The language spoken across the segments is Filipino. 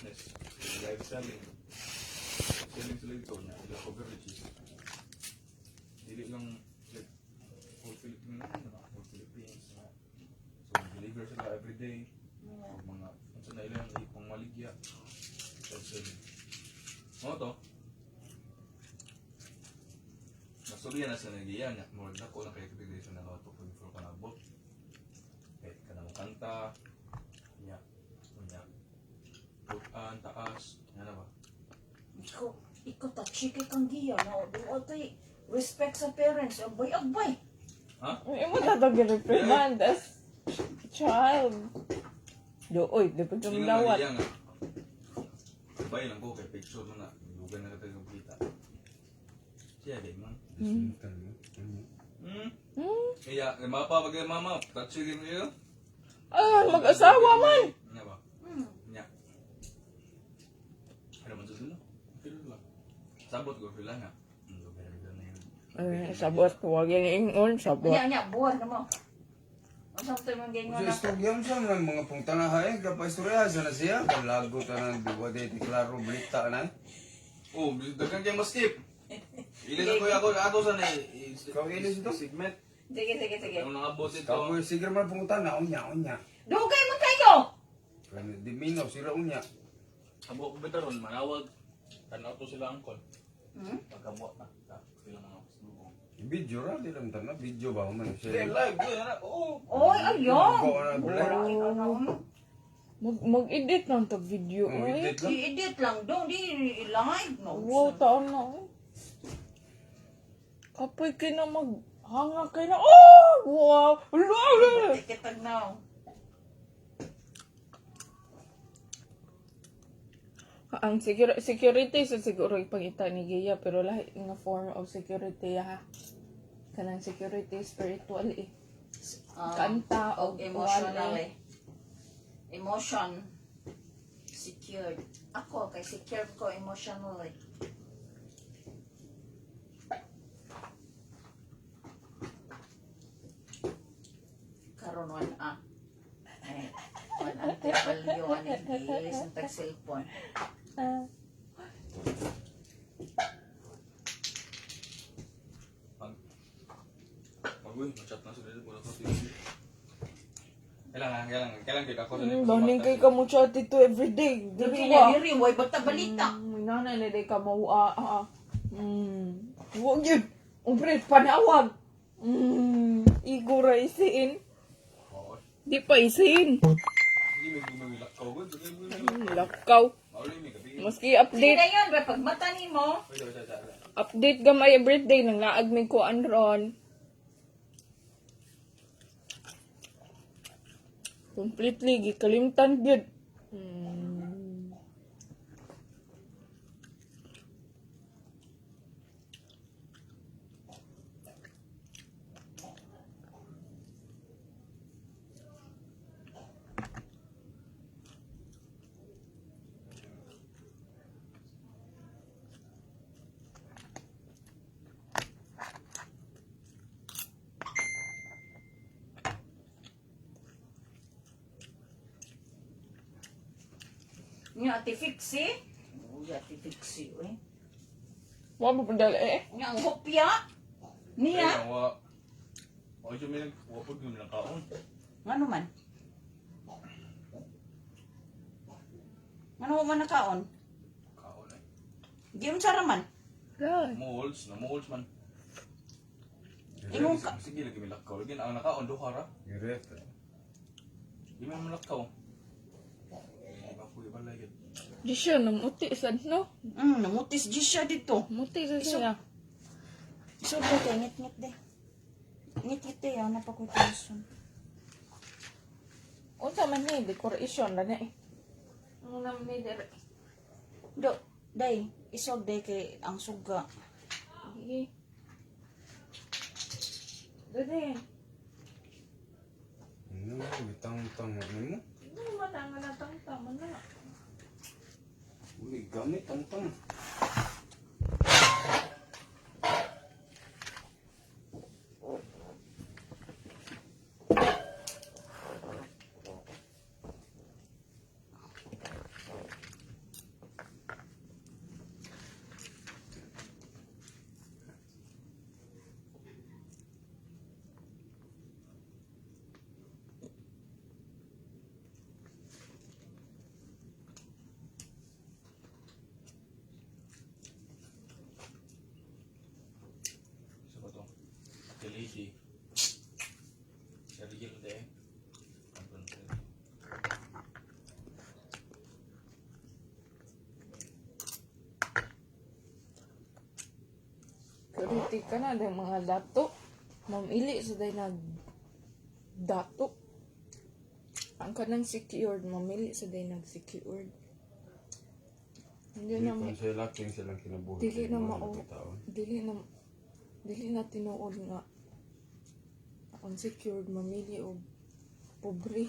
business. Live selling. Selling sila ito na. Ila coverages. Dili lang like whole Philippines na. Whole Philippines na. So, deliver sila everyday. O mga, unsa na ilang ipang maligya. Live selling. Mo to? Nasulian na sa nagiyan niya. More na ko lang kaya kapigay sa nakato kung before ka nabot. Kahit ka na mo kanta. Niya. Niya. Bukan, taas. Yan na ba? Ikaw ta-chike kang giya. Doon tayo respect sa parents. Agbay. Ha? Ay, mo tatawag reprimand as child. Dooy, di pa ito Hindi malawat. nga nga. Sabay lang ko kay picture mo na. Lugan na kita yung kita. Siya din man. Kaya, mapa pag mama, touch you yun. Ah, mag-asawa man. Nya ba? Nya. Ano man susunod? Pero lang. Sabot ko sila nga. Sabot, huwag yan ingon, sabot. Nya, buwan na mo. Ang samtay mong ganyan Sa na. istoryan siya, mga pungtanahay, kapag-istorya, sana siya, kalago ta ng duwa de, klaro, balita na. Oh, dagan kayo maskip. Ilan ako sa na Ikaw ilis ito? segment. Sige. Ang nangabot ito. Kapag sige man pungtana, unya. Dugay man kayo! Di minaw, sira unya. Abo ko bitaron, manawag. Tanaw to sila angkol. Hmm? Pagkabuat na. Sila mga paslubong. Video ra, di lang tanong, video ba man Hindi, siya. live. Oo. Oy, ayun! Go na, Wala Mag-edit lang to video. Ay, edit lang. i-edit lang doon, di live. No, wow, taon na. Kapoy kayo na maghanga kayo na. Oh! Wow! Lala! Tikitag na. Ang security sa siguro ipangita ni Gia, pero lahi nga form of security ha. Kanang security spiritual eh. Kanta o Emotional eh. Emotion. Secured. Ako, kay secured ko emotionally. Karon one one anti-value, one English, ang tag-cellphone. Uy, machat na sila dito. Kailangan kita ko Baning kay ka mo chat ito everyday. Dili Dili na ba? diri, way bata balita. Nanay na day ka mawaa. Huwag yun. Umbre, panawag. Igura isiin. Oo. Di pa isiin. Hindi may gumawilak ka. Lakaw. Mauli may gabi. Maski Dili update. na yun, ba, pag mata ni mo, Update gamay everyday. Nang laag may kuan ron. Completely gikalimtan gyud. niya ati fixi. Uy, ati fixi, uy. Wa mo padala eh. Niya ang hopya. Niya. O ito may wapod yung kaon. Ano man? Ano man nakaon? Kaon eh. Di mo sara man. Ay. Molds man. Imong ka. Sige lagi may lakaw. Lagi ang nakaon duha ra. Direct. Di man malakaw. Mapuy ba lagi? Di siya namuti sad no? Namutis di siya dito. Muti sa siya. So, dito, ngit-ngit de. Ngit-ngit de, yan, napakutason. Unsa man ni decoration na eh. Ano naman ni dire? Do, day, isog de kay ang suga. Sige. Dede. Ano, bitang-tang mo. Ano man ang natang-tang na? Uli, gamit, tang-tang. security ka na dahil mga dato. Mamili sa dahil nag dato. Ang kanang secured, mamili sa dahil nag-secured. Hindi Hindi na kung sila laking silang kinabuhi. dili na Mga mao taon. dili na tinuod nga unsecured mamili og pobre.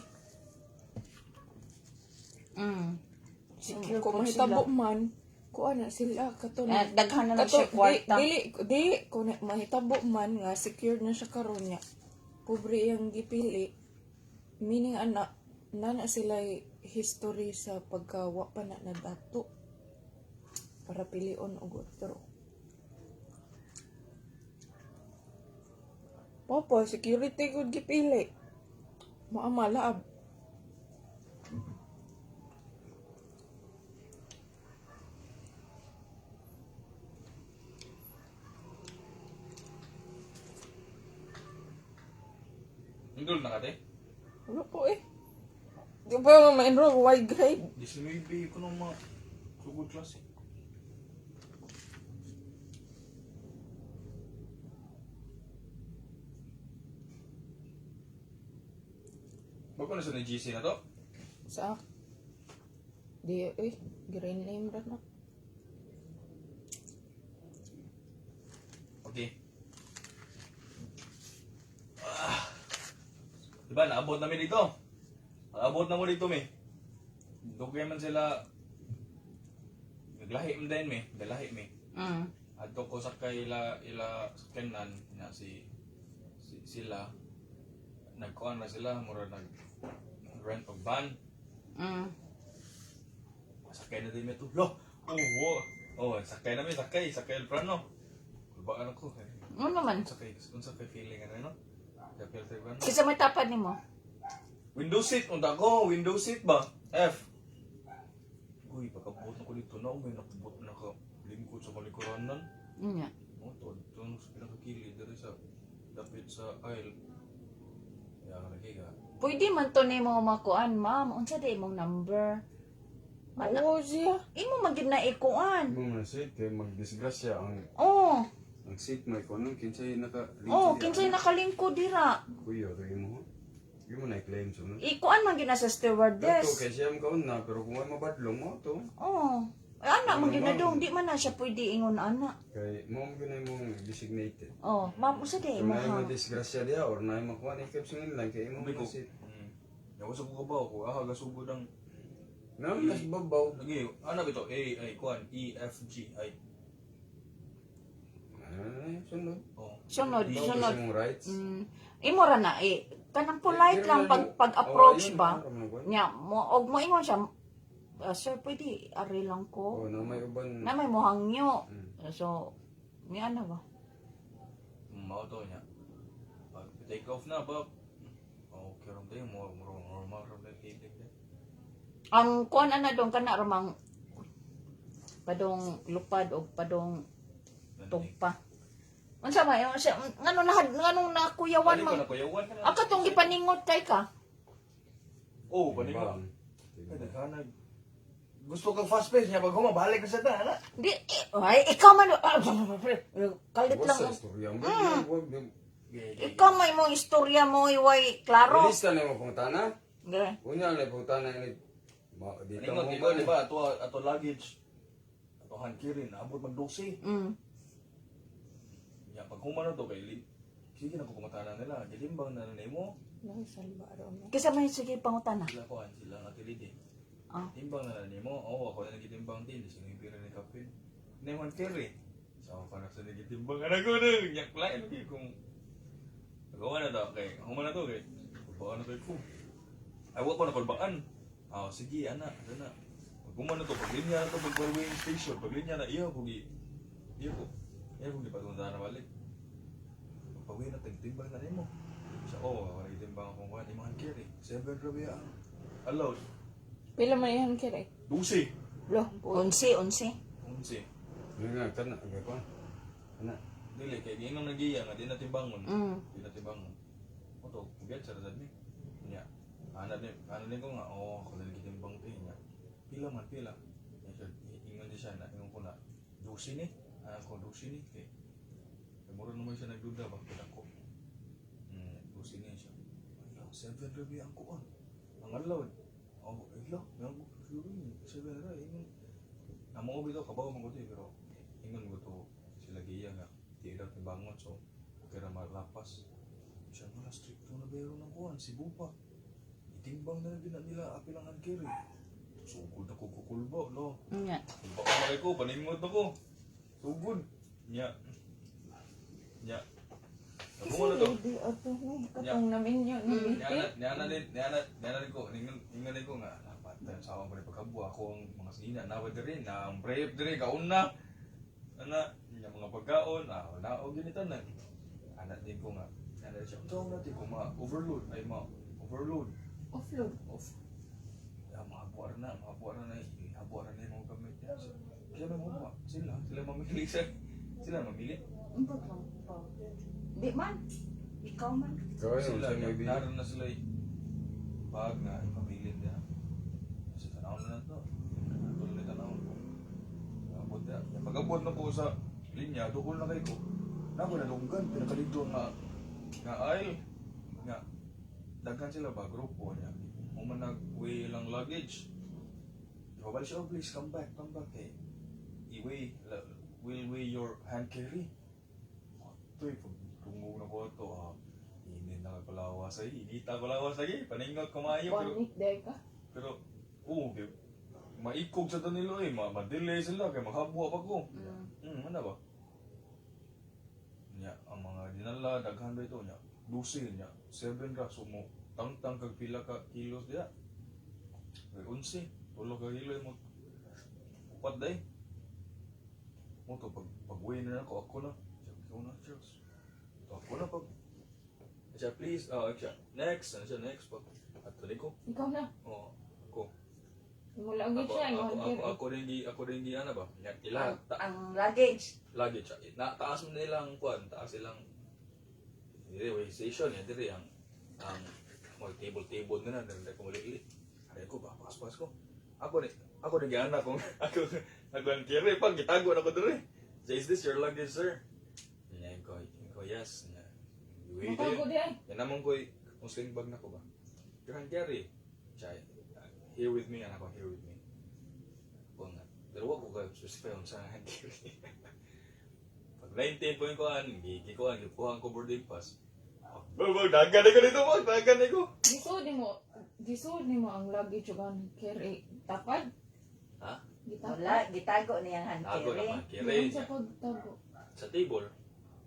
Secure Kung po mahitabo sila. man, kuha na sila kato Daghan na lang siya kwarta. Dili kung mahitabo man nga secured na siya karon niya. Pobre yang gipili. Meaning na sila history sa pagkawa pa na dato para pilion og otro. Papa, security good gipili. Maamalaab. Indol na ka, te? Wala po eh. Di ba ma-enroll Y grade? Di sila may ibigay ko ng mga sugod klase. Bago na sa na GC na to? Sa di green name ra na. Okay. Diba, naabot namin dito. Naabot na mo dito, me. Dugay man sila. Naglahi mo din, me. Naglahi, me. Adto ko sa ila kanan na sila. Nagkuhan na sila, mura rent og van. Sakay na din may to. Lo! Oh, sakay na may sakay el prano. Kulbaan ako. Ano naman? Sakay feeling ano, no? Dapil tayo ba? Kisa may tapad ni mo? Window seat, unta ko, window seat ba? F. Uy, pagkabuot na ko dito na, may nakabot na ka lingkod sa malikuran nan. Nga. Oh, to sa pinakakili, dari sa dapit sa aisle. Kaya lagi ka. Pwede man to ni mo makuan, ma'am. Unsa di imong number? Mana? Oo siya. Imo man gid na ikuan. Kung na-sit, kaya magdisgrasya ang seat mo ikaw nung kinsay Kinsay nakalingkod dira. Kuya, kaya mo. Kaya mo na-claim so no? Ikuan man gid na sa Dato, stewardess. kaya siya makaon na, pero kung may mabadlong mo to, Anak man gid na dong, di man na siya pwede ingon ana. kaya mo gina mong designated. Ma'am, unsa di Kung mo na ha? yung disgrasya diya, or na yung makuha na ikab sa lang, kaya mo Sabi ko, sit. Yawa sa kukabaw ko, gasugod ang Mas babaw. lagi, ano ba ito? A, I, kuan, E, F, G, I. Sunod. Oh. Sunod, D, Ito sunod. sa mong rights. Imo ra na kanang polite lang pag-approach ba? Nya mo og mo ingon siya, sir, pwede ari lang ko. Oh, na may uban. Na may mohangyo. So, ni ano ba? Mao to niya. Pag take off na ba? Oh, karon tayo mo normal ram na titig na. Ang kuan ana dong kana ramang padong lupad o padong tugpa. Unsa ba yung nganong nakuyawan Wala man? ko yawan ka na. Aka tong gipaningot kay ka. Oh, bani ko. Ay, naghanag. Gusto kang fast pace niya pag humabalik ka sa dana. Di ay ikaw man kalit Wala lang. sa istorya mo. Ikaw may mo istorya mo iway klaro. Ilista na mo pong tana. Dire. Unya na pong tana ni dito mo Ningon dito, di ba? Ato luggage. Ato handkirin. Abot mag-12. Ya, pag humano to kay sige na ko kumatanan nila. Gilimbang na nanay mo. Lang salba ron. Kisa may sige pangutana. Sila ko, sila ang atilid eh. Ah. Timbang na nanay mo. Oo, ako na nagitimbang din. Di sino yung pira ni Kapin. Neman carry. So, ako na sa nagitimbang. Anak ko na. Nyak lain. Kung nagawa na daw. Kay, humano to kay. Kulbaan na kay ko. Ay, wag ko na kulbaan. Sige, anak. Anak. Pag humano to, pag linya na to, pag weighing station. Pag linya na, iya ko. Iya ko. Iya ko, di pa tunta na balik. Pag-uwi na, timbang na mo. Siya, ako nagitimbang akong kuhan. Imahan carry. 7 rabi allowed. Pila man yan kire? 12. Lo, 11. 11. Nga kana aga ko. Ana. Dili, kaya di nang nagiya nga, di natimbangon. Di natimbangon. O to, kubiyat sa rasad ni. Niya. Ano din ko nga, ako nagitimbang ko niya. Pila man, pila. Ingon di siya na, ingon ko na, 12 ni. Ako 12 ni. Mura naman siya nagduda, bakit ako? Busin niya siya. Ala, 7 rabi ang kuwan. Ang alawad. Oh, ala, yung siguro yun. 7 rabi, ingon. Amo ko bitaw, kabaw man ko ito, pero ingon ko to sila giya nga. Di daw tibangon, so kaya malapas. Siya mga stricto na bero ng kuwan, si Bupa. Itimbang na din nila, apilang ang kiri. Sugod ako kukulba, no? Nga. Kulba ka malay ko, panimot ako. Sugod. Nya. Nya. Kasi Namungo na to. hindi ato katong namin yun ni Niana din ko, ningan din ko nga, dapat tayo sa akong pagkabuha ako ang mga sinina, nawad din, na ang brave din, kauna. Ana, yung mga pagkaon, wala o ginitan na. Anak din ko nga, anak siya, ito natin ko ma-overload, ay ma-overload. offload. Off. Ya, mahabuar na yung mga gamit niya. Kaya may mga, sila mamili sila mamili. Umbot lang pa. Di man. Ikaw man. Kaya yun, Sila, siya may bili. naroon na sila pag nga ipabilin niya. Kasi tanawin na to. Tuloy na tanawin ko. Abot na. Pag-abot na po sa linya, dukol na kayo ko. Naku na lunggan, pinakaligdo nga aisle. Nga, daghan sila ba, grupo niya. Kung man nag-weigh lang luggage. Ibabalik siya, oh please, come back. Eh, we'll weigh your hand carry. Ito'y tungog na ko ito, Inin na kalawas ay, inita kalawas lagi, paningot kumayo. One week day ka. Pero, okay. Maikog sa tanilo ma-delay sila, kaya makabuha pa ko. Ano ba? Nya, ang mga dinala, daghan ba ito niya? 12 niya, 7 ra, so mo, tangtang kag pila ka kilos diya. May 11, 12 ka kilo mo. Upat day. Mo to, pag-uwi na ako na. Ikaw na, Charles. Ako na pag. Siya, please, siya, next, ano siya, next pag. At tuloy ko. Ikaw na. Oo, ako. Mula agad siya. Ako rin di ano ba? Ilang Ang luggage. luggage siya. Taas mo nilang kuan, taas silang way station ya dire ang mga table na dili ko maliit. Ay ko ba pas ko. Ako ni gana kung ako ang kire pag gitago na ko dire. So, is this your luggage, sir? Yan ko, yes. Wait. Matago di ay. Yan naman ko sling bag na ko ba. Your hand carry. Chay. Here with me, anak ko, here with me. Pero wag ko ka-specify kung saan hand carry. Pag 19 po yung kuhan, gikuhan ko boarding pass. Dagan ko dito, dagan ko. Gisod ni mo ang luggage ug ang carry tapad. Ha? Wala, gitago niyang hand Tago carry. naman, Diyan carry sa niya. pagtago. Sa table,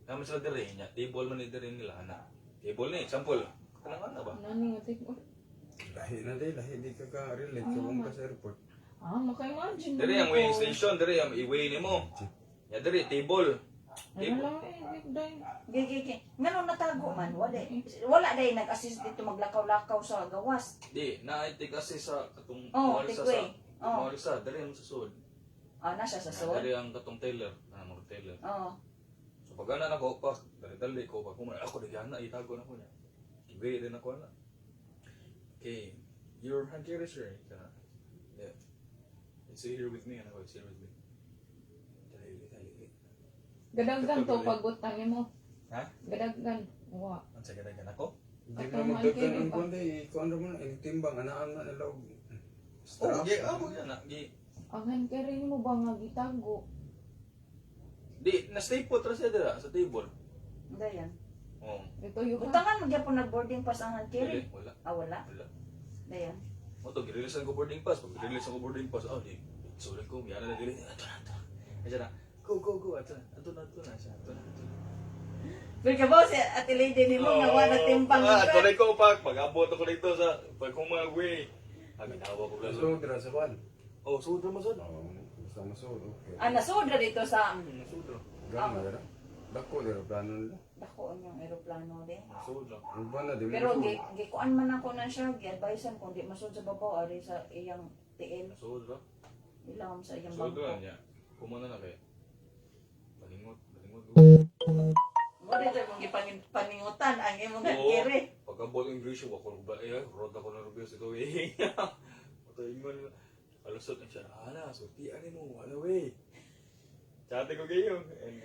naman sila dire niya. Table man dire nila, anak. Table na, example. Kanang ano ba? Nani nga tingol. Lahi na din, lahi di ka ka-relate ka kung ka sa airport. Maka-imagine. Dire ang weighing station, dire ang i-weigh nimo. Ya dire, table. Ano lang day. Gigi. Ngano natago man, wala day nag-assist dito maglakaw-lakaw sa gawas. Di, naaitik kasi sa katong Oh, Marisa takeaway. sa Marisa, dire ang susod. Nasa sa suod. Dire ang katong Taylor, mga Taylor. Oo. So pag ana nako pa, dali ko pa kung ako digana itago na ko niya. Ibigay din ako na. Okay, your hand carry sir. Yeah. It's here with me, ano, it's here with me. Dali. Gadaggan to pagbutan nimo. Ha? Gadaggan. Wa. Ang sagadagan ako? Hindi Atong mo magdagan hand ang carry kundi, ikaw ano mo na, timbang, anaan na nalaw. Oh, gi amo yan na. Ang hand carry nimo ba nga gitago? Di, na-staple tra siya dira sa table. Dayan. Oh. Ito yung Butangan mo gyapon nag-boarding pass ang hand carry. Wala. Wala. Dayan. Mo to gireleasan ko boarding pass. Pag gireleasan ko boarding pass, di. Sorry ko, yana na dili. Ato na. Kaya na. Go. Ato na siya. Ato na. Pero kabaw si ate lady ni mo nga wala timbang Ato ka. na ko pag-abot ako dito sa pag kumagwi. Ginawa ko lang. So, dira sa ban. Oh, sudra mo sud. Oo, basta masod, okay. Nasudra dito sa Sudra. Gama dira. Dako dira, plano nila. dako ang eroplano din. Sudra. Ang ban na, di mo Pero masod. gikuan man ako na siya, gi-advisean kung di masud sa babaw ari sa iyang TL. Sudra. Ilawom sa iyang Sudra bangko. niya. Kumana na kay. Balingot. Mo dito kung gipaningutan ang imong hand Oo. carry. Pagkabot ng Grisha, wako ba road ako na rubyo sa tuwi. Ito ingon. Alusot na siya. Ala, sultian mo. Ala, wey. Chat ko kayo.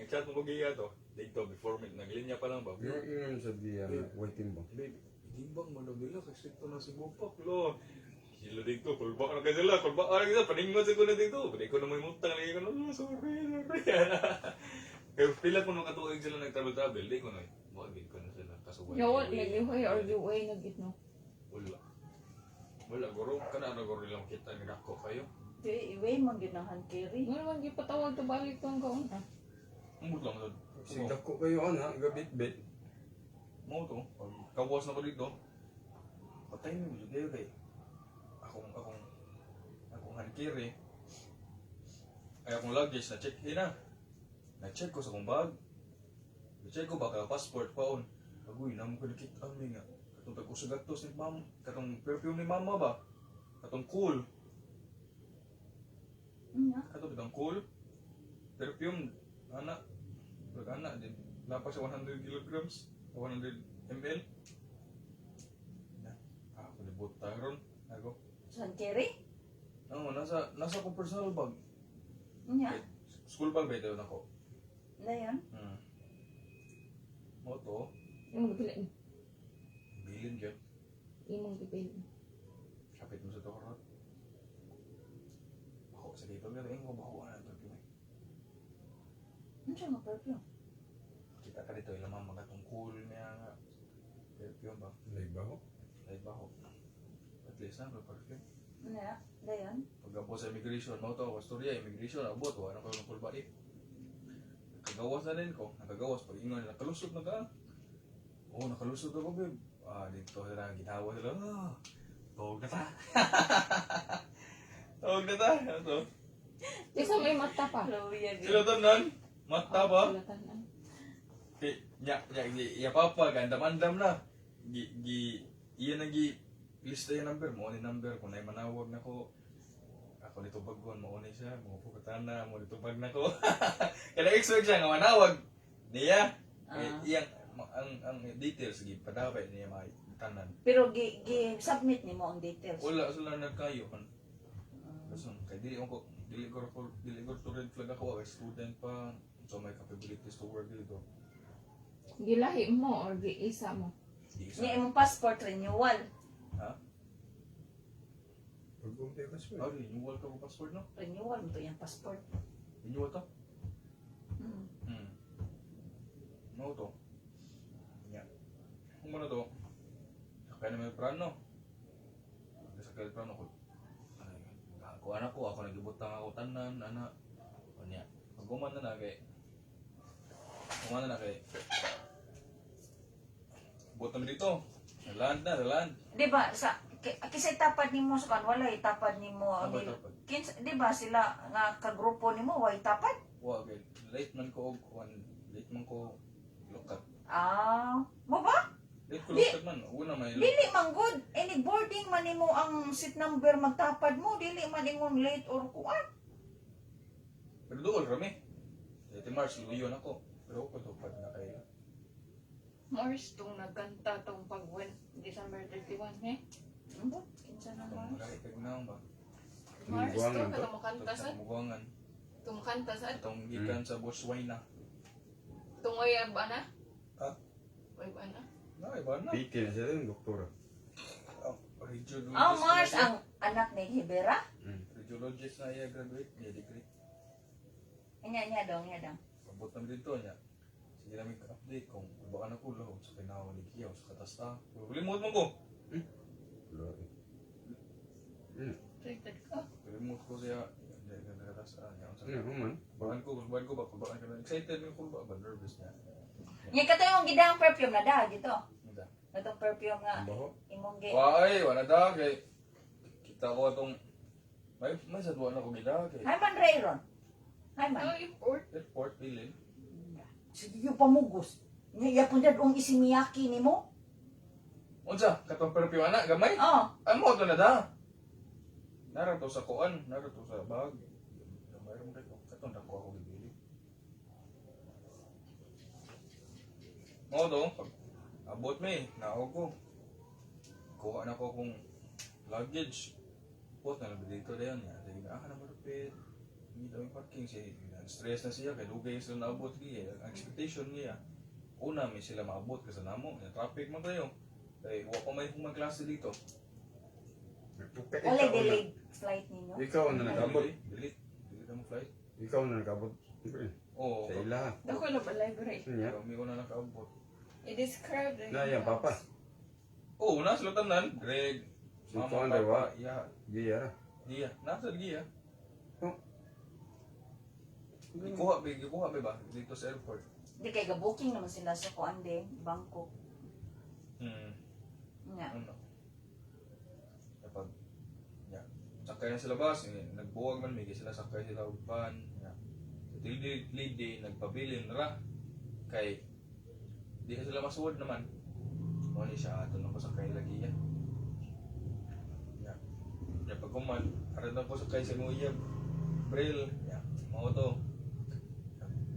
Chat mo ko kayo to. Dito, before me, naglinya pa lang ba? Yung sa diya, waiting ba? Babe, timbang mo lang nila kasi ito na si Bupak, lo. Sila dito, kulbak na kasi sila. Kulbak na kasi, paningon sa ko na dito. Pwede ko na may mutang. Lagi ko na, sorry. Kaya pila ko nung katuig sila nag-travel-travel, di ko na, buwagin ko na sila. Kasuway. Yawon, nag-ihoy or giveaway na gitno. Wala. Wala, guro. Kana guro lang kita ng ako kayo. Di, iway mo ginahan kiri. Nga naman, gipatawag to balik to ang kaon. Ang lang doon. Sigda ko kayo, ana, gabit-bit. Mo to, pag kawas na ko dito, patay mo yun kayo kay akong hankiri ay akong luggage na check na check ko sa akong bag na check ko baka passport paon agoy na mo ko nakita kami nga katong tag-usagatos ni mama katong perfume ni mama ba katong cool katong bitang cool perfume anak pag-anak din napa siya 100 kilograms 100 ml ako libot tayo ako San kiri? Oo, nasa ko personal bag. Nya. School bag ba ito na ko? Na yan? Moto, Imong gipili ni. bilin yun. Imong gipili. Kapit mo sa tokorot. Bako sa dito, pero yung bako na ito. Ano siya nga perfume? Kita ka dito, ilang mga tungkol niya nga. Perfume ba? Live ba ko? Ay bako. At least na, perfume. Na, na yan? Pag-abot sa immigration, mo to, wastorya, immigration, abot, wala ko ng kulba eh. Nakagawas na din ko, nakagawas, pag ingon, nakalusot na ka. Oo, nakalusot ako, babe. Dito sila, ginawa sila, tawag na ta. Tawag na ta, ito. Isa may mata pa. Luya Sila to nun, mata ba? Sulatan. Ya papa, gandam-andam na. Iya nagi lista yung number mo, ni number kung na manawag na ko. Ako nito bagon, maunay siya, mga pukatana, mo nito bag na ko. Kaya expect siya nga manawag niya. Iyang ang details gi padaway niya mga tanan. Pero gi-submit ni mo ang details. Wala sila nagkayo kan. Kasi kay dili ko to red flag ako kay student pa, so may capabilities to work dito. Gilahi mo or giisa mo. Di Ni sa imong passport renewal. ha? Pag-umpay ka Oh, renewal ka ko passport no? Renewal mo to yung passport. Renewal to? Mm. No to. Nya. Kung ano to? Sakay na may prano. Sakay prano ko. Ako anak ko, ako nagibutang ako tanan, anak. Nya. Pag na kay. Kumana na kay. Butang dito. Naland na, naland. Di ba sa kisay tapad nimo sa kan wala itapad nimo Ano ni tapad? di ba sila nga kagrupo nimo way tapad? Wa kay late man ko og late man ko lukat. Mo ba? Late ko lukat man. Una may Dili man good. Any boarding man nimo ang seat number magtapad mo, dili man ingon late or kuan. Pero dool rami. 30 March luyon ako. Pero ako tupad na kay. Mars tong nagkanta tong pag-win December 31 eh. Ano? Kinsa na Itong Mars? nakikig na ba? Mars to Tumubuangan to. kada mo kanta Ito sa sa mugangan. tong kanta sa Itong gikan sa Botswana. tong oy ba na? Ha? Oy ba na? Na, iba na. Piki na siya yung doktora. Radiologist Oh, Mars na siya. ang anak ni Hibera? Radiologist na iya graduate. Iya degree. Nya dong. Pabot na dito niya. Sige namin ka-update kung baka na ko lahog sa kinawa ni Kiyaw sa katasta. Limot mo ko. Wala eh. Rated ka. Limot ko siya. Katasta niya. Ano man? Bakan ko ba? Bakan ka na. Excited yung kulba ba? Nervous niya. Nya kato yung gidang perfume na da dito. Hindi. Katong perfume nga Ang baho? imong Why? Wala da. Kay kita ko itong may sadwa na ko gida. Kay Hi man Rayron. Hi man. Oh, import. airport, bilin. Sige yung pamugos. Nya yapon dad ang isimiyaki nimo. Unsa? Katong perfume anak, gamay? Oh, Amo to na da. Nara to sa kuan, nara to sa bag. Mayroon dito. Katong dako ako gibili. Mo do, pag abot mi, naog ko. Kuha na ko kung luggage. Put na lang dito dayon niya. Sige na, na malupit. Hindi daw yung parking siya. Stress na siya, kaya dugay sila naabot niya. Ang expectation niya, una may sila maabot kasi namo. Yung traffic man kayo. Kaya huwag pa may kung klase dito. Wala delayed flight ninyo. Ikaw na nag-abot. Delete mo flight. Ikaw na nag-abot. Oo. Sa ila. Ako na ba library? Niya. Kami ko na nakaabot. I-describe the Na yan, papa. Oo, nasa tanan. Greg, Si mama, Founder, papa, wa? iya, Giya ra. Gia. Nasa Gia. Oh. Ikuha ba? Dito sa airport. Hindi kay ga-booking naman sila sa kuan din, bangko. Nga. Ano? Kapag, sakay na sila bus, nagbuwag man, may sila sakay sila og van. Sa lady, nagpabilin ra. Kay, di na sila masuwad naman. Mali siya, ato na ko sakay lagi yan. Pag kuman, aral na ko sakay sa Nguya, Braille, mga to.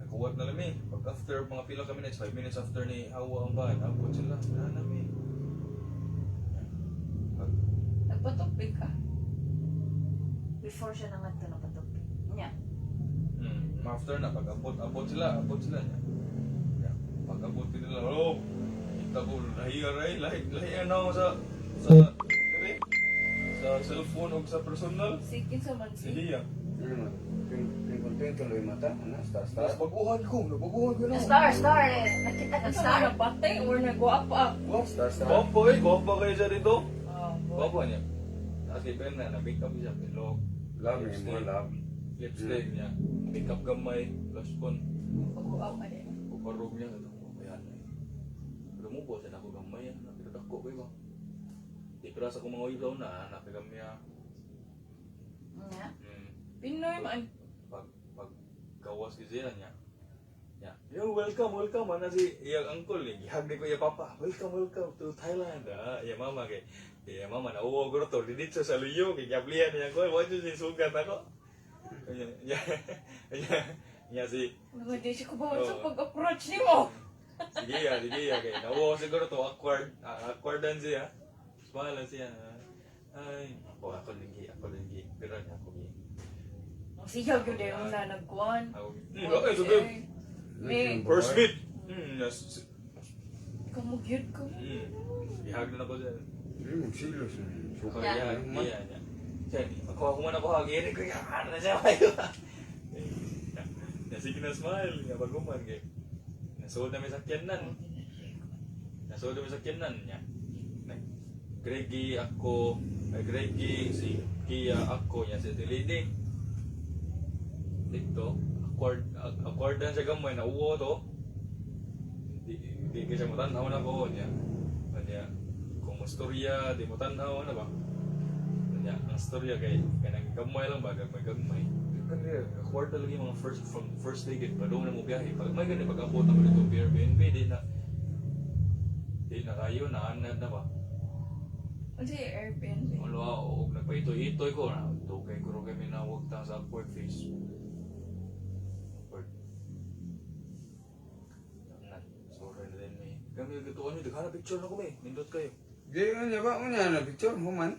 Nakuwat na lami. Pag after mga pila ka minutes, 5 minutes after ni Hawa ang van, abot sila, nanami. Nagpatupik ka. Before siya nangadto na patupik. Nga. After na, pag abot sila niya. Pag abot nila, kita ko, lahiya na ako sa cellphone o sa personal. Sige sa mansi. Sige Twinkle yung mata. Ano? Star. Tapos baguhan ko na. Star. Nakita ka Ito star. na patay or nagwapa. Star. Gwapa kayo siya dito. Oh, Gwapa niya. Tapos iba na, na-pick up siya, pilok, Love me, more love. lipstick niya, pick up gamay, blush on, pag-uapa din. uparog niya, ito ko kaya na eh. Pero mo po, siya na ako gamay, napikat ako ba? Di pero sa kong mga ilaw na, napikam niya. Nga. Pinoy man. Pag gawas kasi yan niya. Yo, welcome, ano si iyang uncle eh. Gihagdi ko iya papa. Welcome to Thailand. Iya mama kay. Iya mama na uwo ko to dito sa Luyo kay gablihan niya ko. Wa jud sugat ako. Ya si. Nagadi si kubawan sa pag-approach ni mo. Sige ya kay. Nauwo siguro to awkwardan siya. Smile siya. Ay, ako linggi. Pero niya ako gi. Ang siyaw yun din na nagkuhan. Okay, so good. First meet. Yes. Kamugyod ko. Ihag na ako siya. Magsilos. Suka Iya. yan. Jadi, makuha ko man ako hagin ko yan na siya kayo. Sige na smile, nga baguman kay. Nasuod na may sakyanan. Niya. Greggy si Kia ako niya si Lady. Dito, accordan siya gamay na uwo to. Di kasi mo tanaw na ko niya. Kanya, kung istorya, di mo tanaw na ba? Kanya, ang istorya kay gamay lang ba, gamay. Kanya, accord talaga yung mga first day git pa, doon na mo biyahe. Pag may ganyan, pag-abot na mo dito, Airbnb, di na kayo, naanad na ba? Ano si Airbnb? Wala ako, nagpaitoy-itoy ko na. Tukay ko rin kami na huwag tang sa upward face. Upward. Sorry na din may. Kami nagkatuan nyo, daghan na picture na ko may. Nindot kayo. Di unya ba? Unya na picture. Human.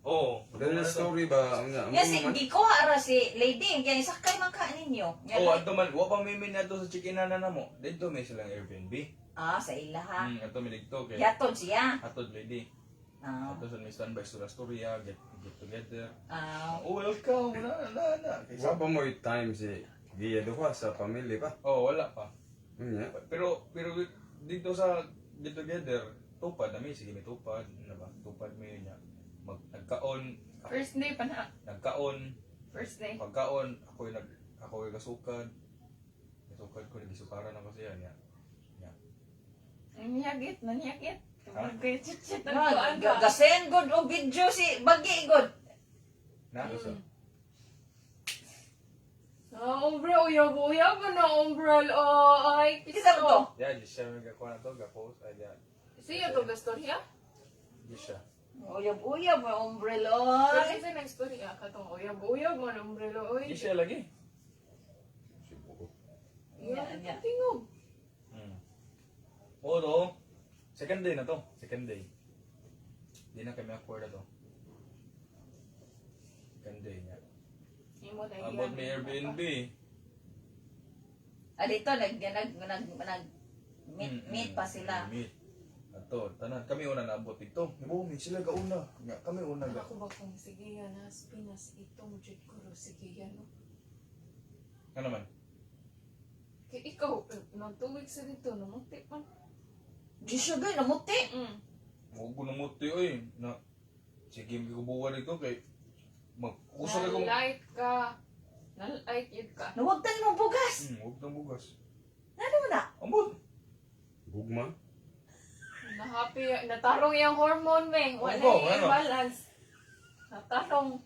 Oo. Dahil story ba? Unya. Yes, hindi ko ara si Lady. Kaya sakay man ka ninyo. Nga Oo, na- ato man. Huwag pang may na to sa chikinan na mo. Dito may silang Airbnb. Sa ila ha. Ato may dito kay. Yaton siya. Atod lady. Ah. Ato sa may standby sa storya, get together. Oh, Welcome. Na. Sa pa mo yung time si Gia duha sa pamilya pa. Oh, wala pa. Unya. Pero dito sa get together, tupad na may sige may tupad, ano ba? Tupad may niya. Nagkaon, First day pa na. nagkaon, First day. pagkaon, ako ay kasukad. Kasukad ko nagisukaran ako siya niya. Nanyagit. Ha? Nagkaya-chit-chit. Gasend good o video si Bagi good. Na? Ombre, uyab na ombre. Ay, Kita ko. Yeah, di siya magkakuha na to, gapos, ay yan. siya to gastorya? Di siya. Uyab-uyab may umbrella. Kasi sa nagstorya katong uyab mo na ombre. Di siya lagi. Yan. Tingog. Oo to. Second day na to. Second day. Di na kami awkward na to. Second day niya. Imo Abot may Airbnb. Dito, meet pa sila. Meet. Ato, tanan. Kami una naabot dito. Nabumi, sila gauna. Nga, kami una ga. Ako ba kung sige yan, nas Pinas itong jud ko ro sige yan. No? Ano naman? Kaya ikaw, nang 2 weeks na dito, namuti pa. Di siya gay, namuti. Huwag ko namuti, oy. Na, sige, may kubuwa dito kay mag-usa ka kung... Nalight ka. Nalight yun ka. Huwag tayo mong bugas. Huwag nang bugas. Ano mo na? Ambot. Gugma? Na-happy, natarong yung hormone, Meng. Wala Ano? yung imbalance. Natarong.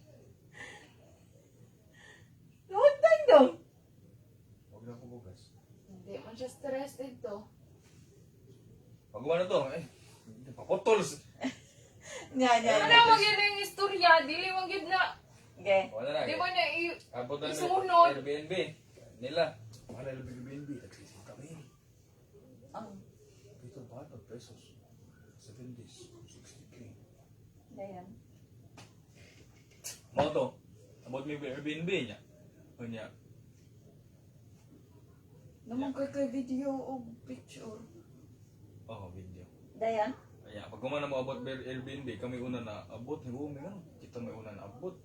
Huwag tayo. Huwag nang bugas. Hindi man siya stress dito. Pagawa na to, papotol. Ano mo yun yung istorya? Dili mo yun na. Okay. Wala na. Di mo na Abot na isunod. Airbnb. Nila. Mahal na Airbnb. Nagsising kami. Dito ba? Pesos. 7 days. 60K. Dayan. Mga to. Abot may Airbnb niya. O niya. Naman kay video o picture. Oh, video. Dayan. Kaya pag kumana mo abot may Airbnb, kami una na abot. May may ano. Kita may una na abot.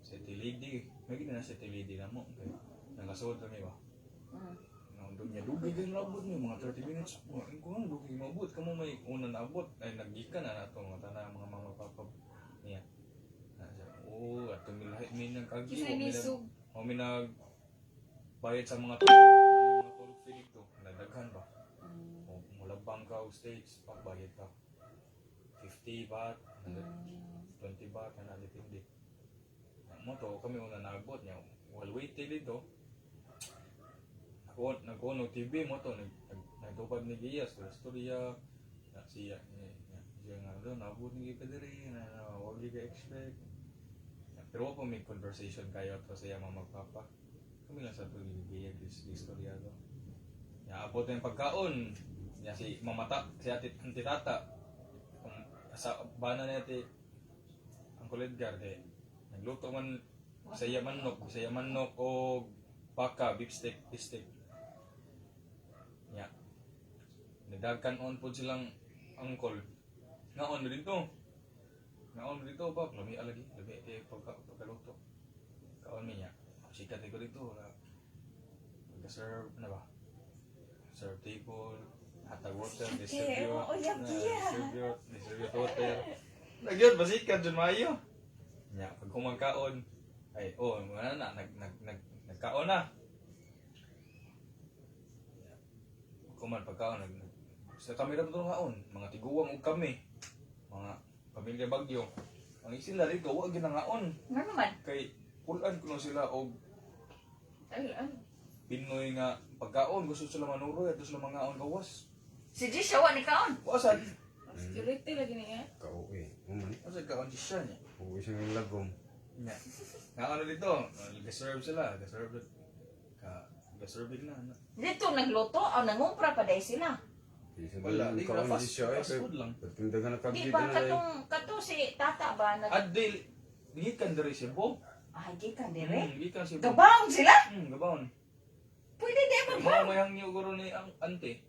City Lady. May gina na City Lady na mo. Okay. Nangkasuod kami ba? Nandun niya, dugay din na abot niyo, mga 30 minutes. Kung ano, dugay mo abot, kamo may una na abot. Ay, naggikan na nato, mga tanang mga papap niya. Oo, at tumilahit may nagkagi. Kisa nisog. O may nagbayad sa mga tulog feeling to. Nadaghan ba? O mulabang ka o stage, pagbayad ka. 50 baht, 20 baht, na depende. Mo to, kami una na abot niya. While waiting dito, nag-ono TV mo to, nagtupad ni Giyas, storya, siya nga doon, nabot ni Giyas na huwag ka expect. Pero pa may conversation kayo to sa mga magpapa. Kami lang sa ito ni Giyas, di storya to. Abot na yung pagkaon, si mamata, si ati tata, sa bana na iti, ang kulit garde, nagluto man, bisaya manok o baka, beef steak. Ya. Nagdagkan on po silang angkol. Ngaon mo dito ba? Lami alagi. Lami pagkaluto. Kaon niya. Sikat ko dito. Nag-serve, ano ba? Serve table. Hatag water. Distribute water. Nagyod, basikat dyan mayo. Ya, pag kumangkaon. Ay, nagkaon na. Pagkaon, sa kami na ito kaon, mga tiguwang o kami, mga pamilya Bagyo. Ang sila rito, huwag ginangaon. Ano naman? Kay, pulan ko na sila o Pinoy nga pagkaon, gusto sila manuroy at gusto sila mangaon gawas. Si Jisha, wa ni kaon. Wasan? Security lagi niya. Kauwi. Uman. Wasan kaon si siya niya. Uwi siya ng lagom. Nga. Nga ano dito, nag-serve sila, nag-serve na. Dito nagluto o nangumpra pa dahil sila. Wala, di ko na fast Fast food lang. Pagtinda ka na Di kagid ba na katong si tata ba nag Adil, gikan diri siya po. gikan dire. Gikan siya po. Gabaon sila. Gabaon. Pwede di ba? Mga mayang niyo guro ni ang ante.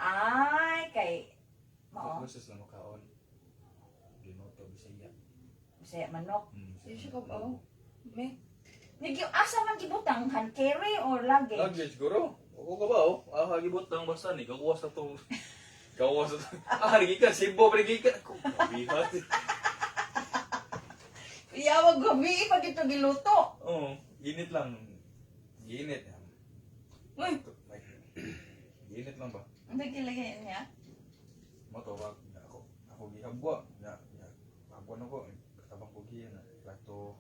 Ay, kay Gusto sila makaon. Ginoto, bisaya. Bisaya manok. Siya ka ba? May Nagyo asa man gibutang hand carry or luggage? Luggage guro. Oo ka ba oh? Hagibot lang basta ni kakuwas na to. Kakuwas na to. Nagikan, Cebu, nagikan. Bihat. Iyawag gabi pag ito giluto. Oo, ginit lang. Ginit. Uy, Ginit lang ba? ano gilagay niya? Mato, ako gihabwa. Habwa na ko. Katabang ko giyan. Plato.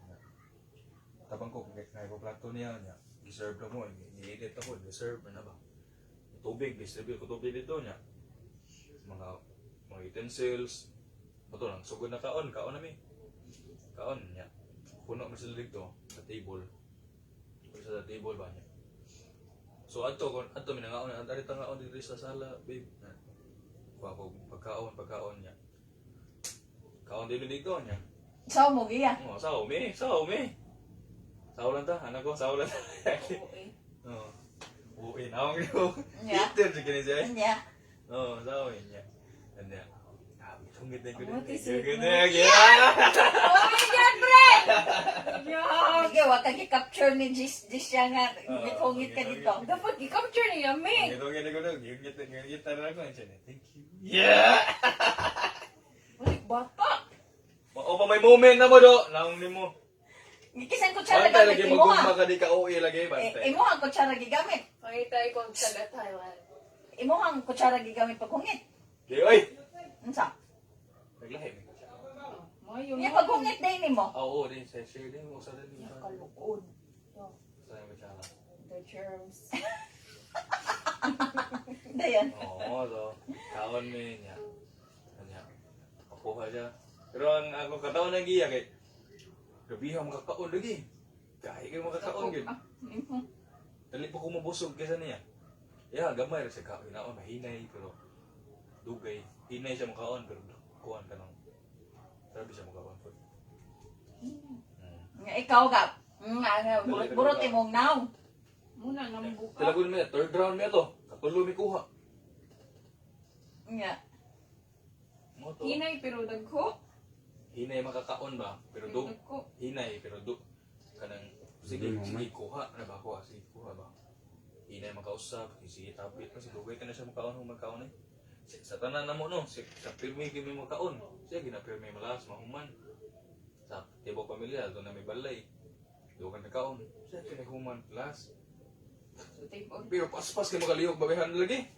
Katabang ko, kaya ko plato niya. Giserve na mo. Ni-edit ako. Giserve na ba? Tubig. Distribute ko tubig dito niya. Mga utensils. Mato lang. Sugod na kaon. Kaon namin. Kaon niya. Puno mo sila dito. Sa table. Sa table ba niya? So ato minangaon na ari tangaon dito sa sala, babe. Kuha ko pagkaon niya. Kaon dito niya. Sa mo giya. Oh, sa umi. Saulan ta, anak ko, saulan ta. Okay. Oo. Uwi na akong ito. Yeah. Eater siya kini siya. Nya. Oo, saulan niya. Anya. Tungit na ko din. What is it, Ganda. Oh my God, Bre! Yeah. Sige, wag kang i-capture ni Jis siya nga. Ngit-hungit ka dito. Dapat i-capture niya, me. Gitong-git ko doon. Gigit na ako. Thank you. Yeah! Balik bata. O pa may moment na mo do. Naong ni mo. Gikisan ko tsara Bantay gamit. lagi Imo magugma ha. ka di ka uwi lagi. Bantay. Imo ang kutsara gigamit. Pakita ko sa Thailand. Imo ang kutsara gigamit pag hungit. Di, oy! Unsa? Naglahi mo. Mayo Nya pag hungit din nimo. Oo, din. Share din mo. Sa din. Kalukod. Sa yung masyala. The germs. Dayan. Oo, so. Kaon mo yun niya. Kanya. Kapuha siya. Pero ang ako kataon na giya kay gabi ang makakaon lagi. Kahit kayo makakaon gid. Dali pa ko mabusog kaysa niya. Yeah, gamay ra siya kaon. Naon mahinay pero dugay. Hinay siya makaon pero kuan ka nang. Sabi siya makaon po. Nga ikaw ka. Nga burot imong naw. Muna nang buka. Talagon mi third round mi to. Katulo mi kuha. Nga. Mo to. Hinay pero dagko. Hinay makakaon ba? Pero Dagko. hinay pero kanang sige sige kuha na ba kuha sige kuha ba. Hinay makausap, sige tapit kasi dugay ka na siya makaon humakaon eh. Sa tanan na mo no, sa pirmi kimi makaon. Siya ginapirmi malas mahuman. Sa tibo pamilya do na may balay. Do ka nakaon. Siya kinahuman plus. So take on. Pero paspas kay makalihok babehan lagi.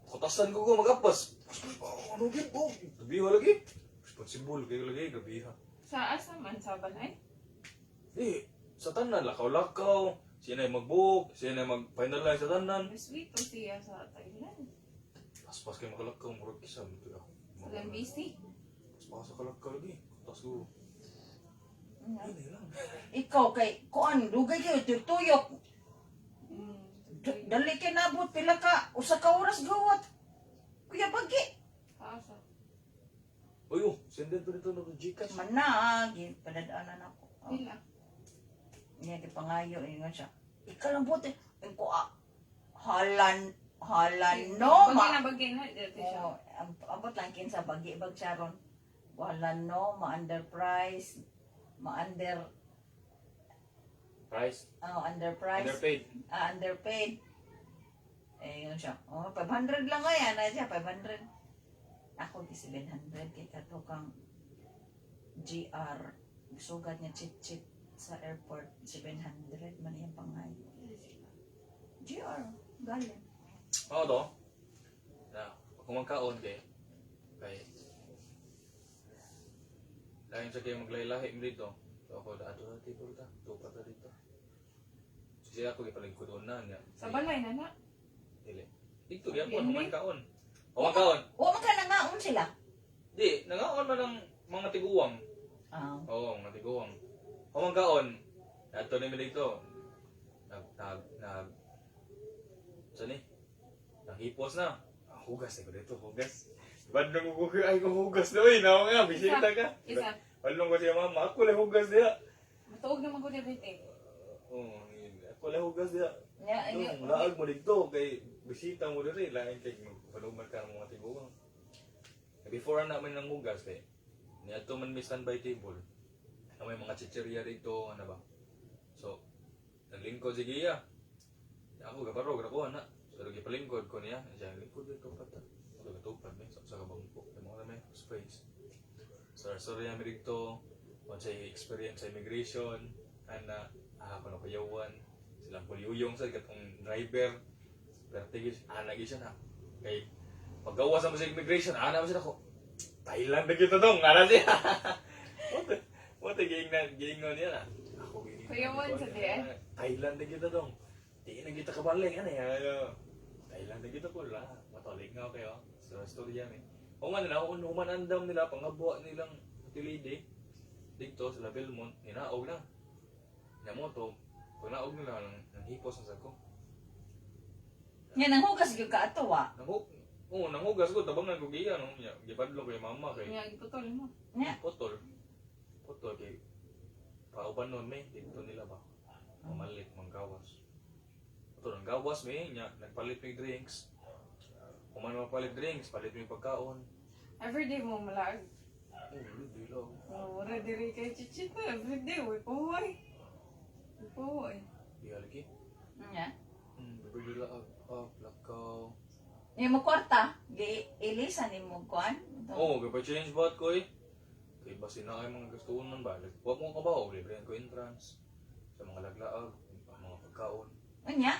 Kutasan ko magapas. Ano gid ko? Gabiha lagi. Responsible kayo lagi gabiha. Sa asa man sa balay? Di, sa tanan lakaw-lakaw. Siya na mag-book, siya na mag-finalize sa tanan. Sweet to siya sa Thailand. Paspas kay makalakaw murag isa mo to ako. Sa Lambisi. Paspas sa kalakaw lagi. Kutas ko. Nga. Ay, lang. Ikaw kay kuan dugay kayo tuyok. Mm. Dali kay nabot pila ka usa ka oras gawat. Kuya bagi. Sa asa. Uy, oh, senden to dito na to Gcash. Manag, padadaanan ako. Oh. Pila. Niya di pangayo ingon siya. Ikaw lang buti. Ko halan no Bagay ma. na bagay na. Dito siya. Oh, abot lang kinsa bagi bag charon. Wala no ma-underprice, ma-under Price? underprice, Underpaid. underpaid. Eh, yun siya. Oh, 500 lang ngayon. Ano siya, 500. Ako, di 700. Kaya kato kang GR. Sugat niya chit-chit sa airport. 700 man yung pangay. GR. Galing. Oo to. Na, kung magkaon kay lain sa kayo maglaylahi mo dito. So ako ato na dito ta. Tupa ta dito. So siya ako ipalingkod na niya. Sa balay na na. Dili. Dito gyapon magkaon. O magkaon. O, magkanangaon sila. Di, nangaon man ng mga tiguwang. Ah. Oo, mga tiguwang. O magkaon. Ato ni mi dito. Saan eh? Naghipos na. Hugas na ko dito, hugas. Bandong ko ay ko hugas na. Uy, nawa nga, bisita ka. Isa. Bandong ko siya mama, ako lang hugas niya. Matuog na magod everything. Oo, ako lang hugas niya. Nya, Doon, laag mo dito, kay bisita mo dito, lain kay paluman ka ng mga tiguang. Before namin ng hugas, eh, niya ito man may standby table. Na may mga chicheria dito, ano ba? So, naglingkod si Gia. Ako, gabarog, nakuha na. So, lagi palingkod ko niya. Siya, lingkod dito, pata. So, gatupad, may sa kabangko. Yung mga may space. So, sorry namin dito. Once I experience sa immigration, ana, kung kayawan. Silang puliyuyong sa katong driver. Pero tigil, lagi siya na. Kay, paggawa sa sa immigration, mo siya ako. Thailand na kita dong, ana siya. What giingnon niya na. Ako giingnon. Kayawan sa diyan? Thailand na kita dong. Di na kita kabalik, ano yan. Thailand na kita ko la. Matolik nga kayo. Sa storya ni. O nga nila, kung humanandam nila, pangabuha nilang utilide. Dito sa Belmont, ninaog na. Namoto, pag naog nila, nang hipos na sa ko. nya nanghugas gyud ka ato wa. Nanghugas ko, tabang nagugiya, no? Gipadlo kay mama, kay Nga iputol mo. Nya. Potol. Potol kay pauban nun, may. Dito nila ba? Mamalit, manggawas. Ito, nang gawas may niya, nagpalit may drinks. Kung man mapalit drinks, palit may pagkaon. Everyday mo malag. Di lang. Wala diri kay chichita. Everyday, way pahuay. Way pahuay. Di haliki. Nya. Bibili lang, lakaw. Yung mo kwarta, ilisan ni mo kuan. Oo, change bot ko eh. Kaya basi na kayo mga gusto man ba? Like, huwag mong kabaw, libre ko entrance. Sa mga laglaag, mga pagkaon. Nya.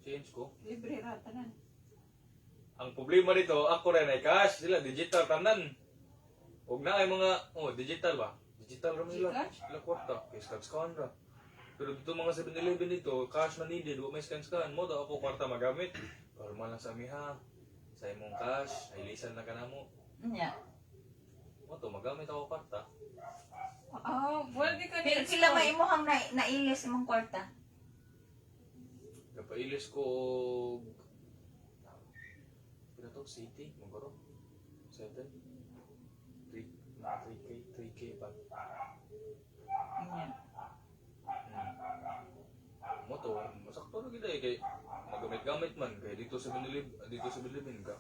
Change ko. Libre ra tanan. Ang problema dito, ako rin ay cash. Sila, digital tanan. Huwag na ay mga, digital ba? Digital rin nila. Gcash? Sila kwarta. Kaya scan ra. Pero dito mga 7-Eleven dito, cash man needed. Huwag may scan. Mo daw ako kwarta magamit. Normal lang sa amiha. Sa imong cash, ay lisan na ka na mo. Nya. Mo to, magamit ako kwarta. Well, di ka Pila may imuhang nailis imong kwarta. Kapailis ko pila to, city, magoro. 7. 3K pa. Nya. Mo to, masakto na kita eh kay magamit-gamit man kay dito sa Bilibin ka.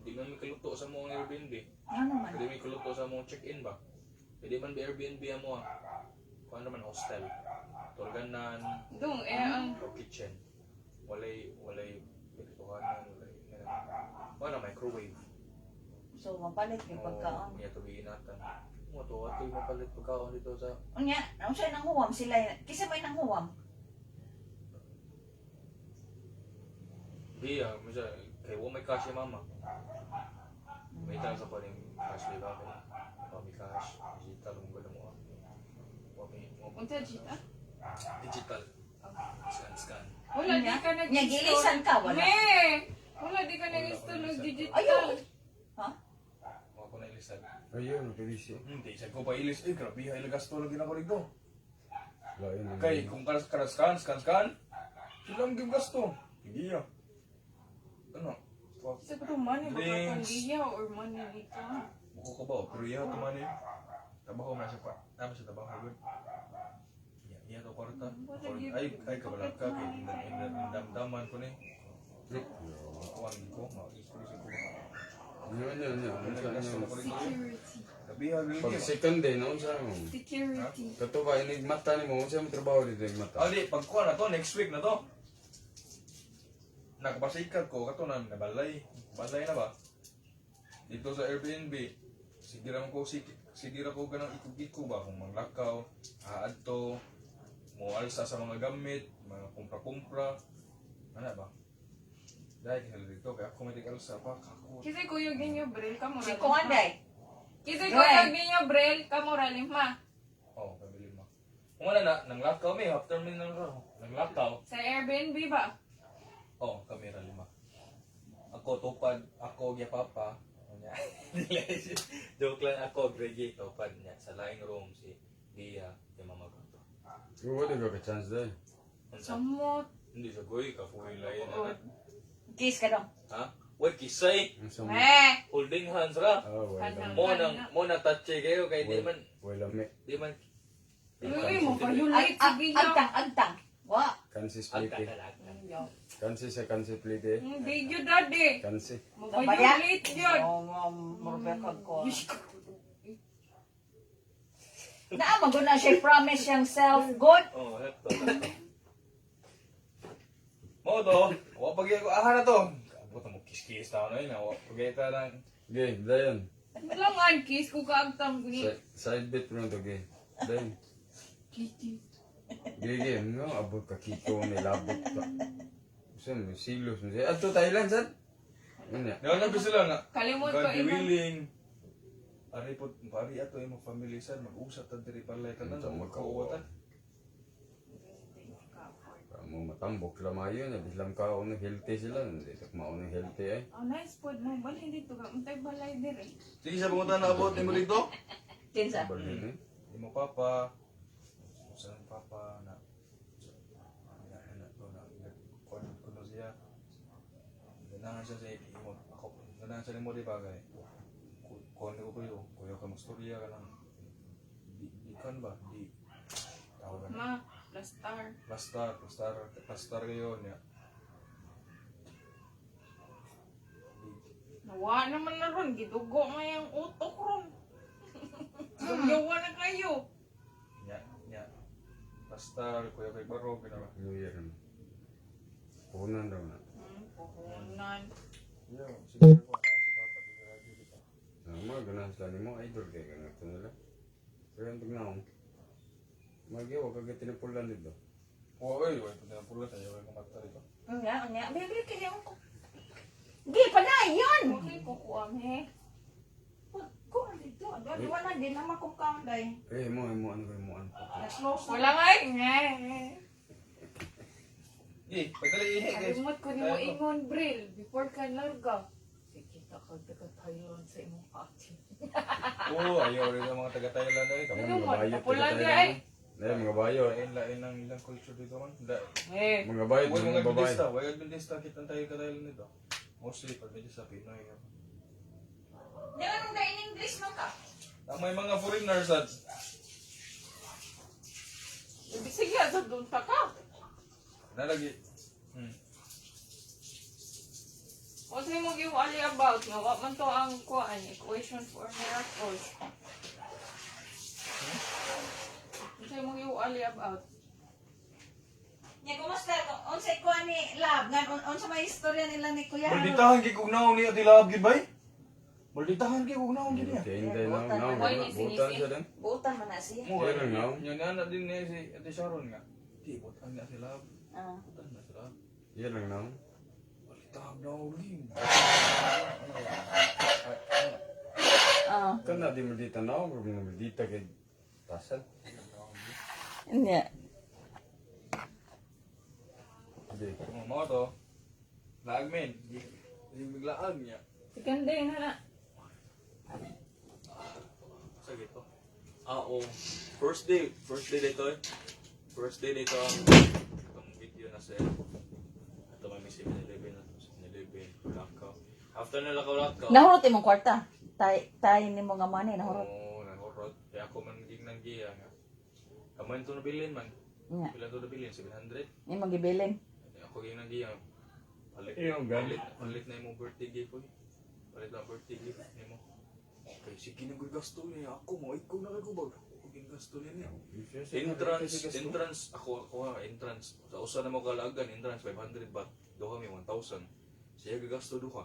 Di man may kaluto sa mga Airbnb. Ano man? Pwede may kaluto sa mga check-in ba? Pwede man ba Airbnb mo kung ano man hostel. Tulganan Dong, ang... o kitchen. Walay pintuhanan, wala microwave. So, mapalit yung pagkaon. Iya tubiin natin. Mo to, ato yung mapalit pagkaon dito sa Unya, ang siya nang huwam sila. Kisa may nang huwam. Di misa kay wa may cash yung mama. May tao sa paling cash di ba kay may cash digital mo ganda mo. Unsa chita? Digital. Scan. Wala di ka nag Nya, gilisan ka, wala. Wala di ka nag-install ng digital. Ayaw. Ha? Mo ko na ilisan. Ayun, pilis yun. Hindi sa ko pa ilis grabe hay gasto lagi na ko dito. Lain ang- Kay kung scan. Sila ang gasto. Hindi ya. Ano? Sa pero money ba Drinks. ka liya or money dito? Buko ko ba? Pero iya to man eh. Trabaho na siya pa. Tama siya trabaho good. Iya to kwarta. Ay kabalag ka kay damdaman ko ni. Kuwan ko, ma-exclusive ko ba? Yun. Security. Gabihan Pag ni. second day, naon sa mo? Security. Kato ba, inigmata ni mo, unsa mo trabaho dito igmata? Ali, pagkuha na to, next week na to. Nakapasikat ko, kato na, nabalay. Balay na ba? Dito sa Airbnb, sigira ko ganang ikog-iko ba, kung manglakaw, aadto, mo alsa sa mga gamit, mga kumpra-kumpra, ano ba? Dahil kinala dito, kaya ako may alsa pa, kako. Kasi kuyog ninyo brel ka mo. Si Kuanday. Kasi Joy. kuyog ninyo brel ka mo lima. Oo, pabili mo. Kung ano na, nanglakaw may, after may nanglakaw, Sa Airbnb ba? oh, kamera 5. Ako tupad, ako gya papa. Joke lang ako, Gregi, tupad niya. Sa laing room, si Gia, yung mama ko to. Wala ka chance dahil. Samot. Hindi siya goy, kafuhay layan Oo. na. Kiss ka dong. Ha? Wait, kisay! Ang sama. Holding hands ra! Wala. Mo na touch kayo, kay di man, Wala me. di man. Uy, mo violate sige niya. Agtang. Wa. Kansi Agta split ka eh. lang. Kansi sa kansi split eh. Hindi yun daddy. Kansi. Mo violate yun. Marbekag ko. Naamag ko na siya promise siyang self-good. Oh, heto. Mo to, wapag ako, na to. Abot mo kiss-kiss tao na yun, wapag ka lang. Okay, dayan. Langan kiss ko kaagtang ni. Side bit mo to, okay. Dayan. Kitty. Gigi, no, abot ka kiko, nilabot ka. Saan mo, silos mo siya. Ato, Thailand, saan? Ano yan? Naman ko sila nga. Kalimot ko God be ina. willing. Ari po, pari ato yung mga family sad, mag-usap ta diri palay ka na, Unsa mo magkauwatan. Mo matambok sila mayo na bislam ka ono healthy sila hindi tak mauna healthy eh. Oh, nice food mo. Bali dito ka. Untay balay dire. Sige sa pangunta na abot, mo dito. Kinsa. Bali ni. Di mo papa. Sa papa na. Kuno siya. Ganahan siya sa imo. Ako, ganahan siya mo di bagay. Kuno ko yun. Kuya ka magstorya ka lang. Di kan ba? Di. Tawagan na. Ma, plastar. Pastar kayo niya. Nawa naman na ron. Gidugo mo yung utok ron. Gumyawa na kayo. Nya. Pastar, Kuya Kay Baro, pinaka. New Year na. Puhunan daw na. Puhunan. Yo, sige ko. Sa papa, di ka lagi dito. Ganahan sila ni mo, idol kay ka ito nila. Pero ang tignaon, magiyaw, kagati na pulan dito. Oy, pula tayo, ay kumata rito. Nga. Bibili kayo ko. Di pa na, yun! Okay, kukuha me. Kuha dito. Wala din naman kung kaunday. Mo ano. Na-close Wala nga nga. Pagdali ihe, guys. Kalimot ko ni mo ingon, Bril. Before ka larga. Kita ka taga-Thailand sa imong ate. Oo, ayaw rin ang mga taga-Thailand ay. Kamo Ano mga mo, bayo, napulan taga niya Thailand. eh. Dahil mga bayo. Lain ang ilang culture dito man. Mga bayo, Huwag mga mga babae. Adventista, huwag Adventista kitang tayo ka-Thailand nito. Mostly, pag medyo sa Pinoy. Di anong na in English man ka? May mga foreigners at Ibig sige, sa doon ka ka. nalagi. O sa'yo mo giwali about nga, wa man to ang kuhaan, equation for miracles. O sa'yo mo giwali about. Nya, kumusta? Unsay kuha ni Lab? Unsa may istorya nila ni Kuya? Malditahan kay kugnaw ni Adilab gid bay. Malditahan kay kugnaw gid niya. Kaya hindi na, Oy, ni butan sinisi. siya din. Buutan man na siya. Mo Yan ang naon. Yun na din niya si Ate Sharon nga. Di butan na sila. Ah. Butan na sila. Yan lang naon. Malditahan na uling. Ah. Kana di medita naon, kung medita kay tasan. Nya. Hindi. Mo to. Laagmen. Yung biglaag niya. Sikande na na. Sa gito. Oo. First day dito eh. First day dito ang itong video na sa ito may 7-Eleven na to. 7-Eleven, Lakaw. After na Lakaw. Nahurot imong kwarta. Tay nimo nga money nahurot. Oo, nahurot. Kaya ako man naging nanggiya nga. Kaman ito nabilin man. Nya. Pila ito nabilin? 700. Nimo gibilin. Ako yung nanggiya. Palit na yung birthday gift ko. Palit na birthday gift nimo. Okay, sige na ko gasto niya. Ako mo, ikaw na kayo bag. Ako yung gasto niya. Entrance, ako entrance. Sa usa na mo kalagan, entrance 500 baht. Duha may 1,000. Siya gagasto duha.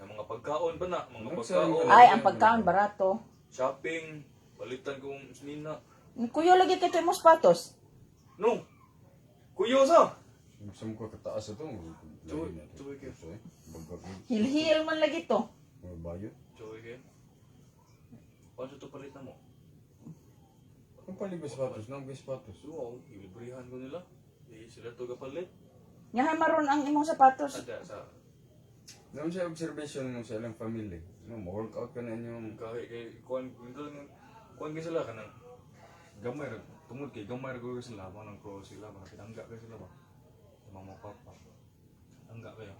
Ang mga pagkaon pa na, mga pagkaon. Ay, ang pagkaon barato. Shopping, balitan kong nina. Kuya lagi kito imong sapatos. No! Kuyo sa! Gusto mo ko kataas ito. Tuwi kayo. Bagag Hil-hil man lagi to. mga bayo. Joey kayo. Paano ito palit na mo? Ang palibas patos, nang bis patos. So, ilibrihan ko nila. Di sila ito kapalit. Nya maron ang imong sapatos. Ada sa Naman siya observation mo sa ilang family. No, ma-workout ka na inyong kahit kay kuan kay sila kanang gamay ra tungod kay gamay ra ko sila manang pro sila mga pinangga kay sila ba. Mga papa. Angga kayo.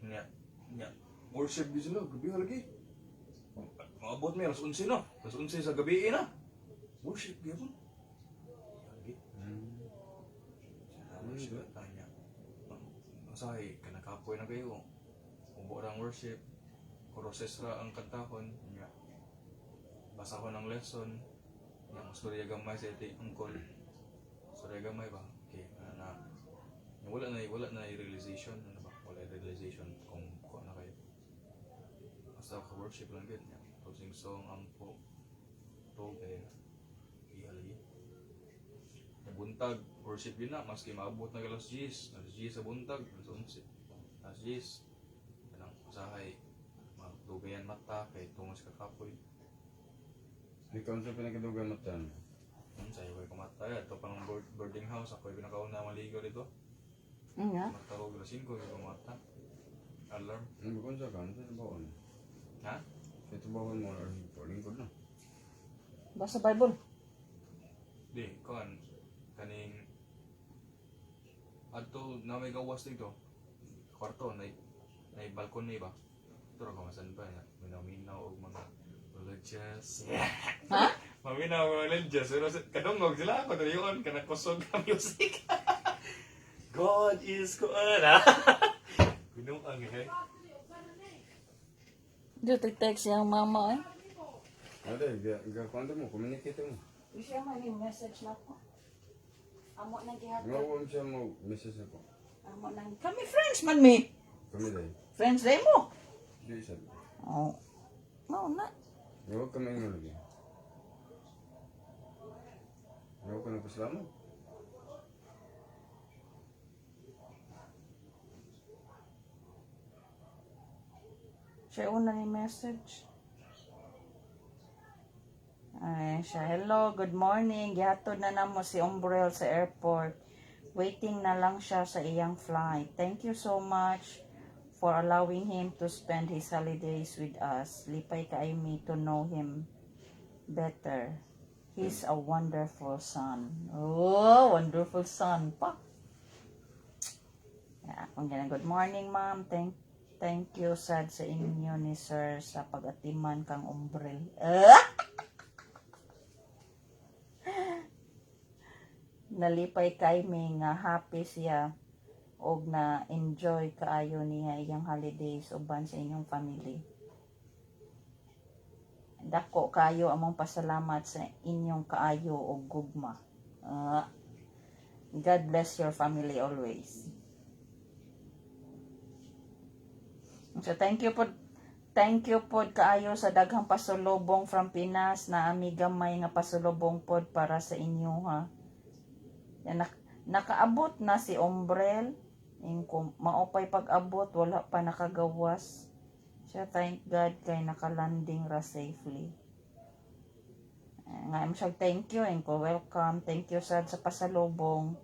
Nya. Worship di sila, gabi lagi. Maabot may alas 11 na. Alas 11 sa gabi na. Worship gyapon. Lagi. Worship tanya. Masahay kanakapoy na kayo. Ubo ra ang worship. Proses ra ang kantahon nya. Basahon ang lesson. Yang storya gamay sa iti angkol. Storya gamay ba? Okay, wala na realization ano ba? Wala realization kung na kayo. Basta ka worship lang gid nya. Closing song ampo. To kay ihalagi. Buntag worship din na maski maabot na alas 10. Alas 10 sa buntag, alas 11. Alas 10. Kanang usahay magdugayan mata kay tungos kakapoy. ikaw sa pinakadugan mo tan. Sa'yo ko'y kumatay. Ito pang boarding house. Ako'y pinakauna maligo dito. Nga. Matawag na 5 ko'y kumata. Alarm. Ang bukon sa kan, sa bawon. Ha? Sa bawon mo or lingkod na. Basa Bible. Di, kaning adto na may gawas dito. Kwarto, na balkon na iba. Ito rin kamasan pa. Minaw-minaw o mga religious. Ha? Maminaw mga lenses. Pero kadungog sila ako. Yun, kanakusog ang music. God is kuan ha. Binuang eh. Dito text yung mama eh. Ada, gagawin mo, communicate mo. Siya man yung message na ko. Amo nang gihatod. Gawin siya mo, message ako. Amo nang kami friends man me. Kami dahil. Friends day mo. Di isa. Oh. No na. Gawin kami nga lagi. Gawin ka na pasalamat. Siya una ni message. Ay, siya, hello, good morning. Gihatod na namo si Umbrel sa airport. Waiting na lang siya sa iyang flight. Thank you so much for allowing him to spend his holidays with us. Lipay kaayo me to know him better. He's a wonderful son. Oh, wonderful son pa. Yeah, kung ganun, good morning, ma'am. Thank you, sad sa inyo ni sir sa pag-atiman kang Umbrel. Nalipay kay me nga happy siya og na enjoy kaayo niya iyang holidays uban sa inyong family. Dako kayo among pasalamat sa inyong kaayo og gugma. God bless your family always. So thank you pod kaayo sa daghang pasulubong from Pinas na amigamay nga pasulubong pod para sa inyo ha. Yan, nakaabot na si Umbrel. Kung maupay pag-abot, wala pa nakagawas. Siya, thank God, kay nakalanding ra safely. Nga siya, thank you, welcome. Thank you, sad, sa pasalubong.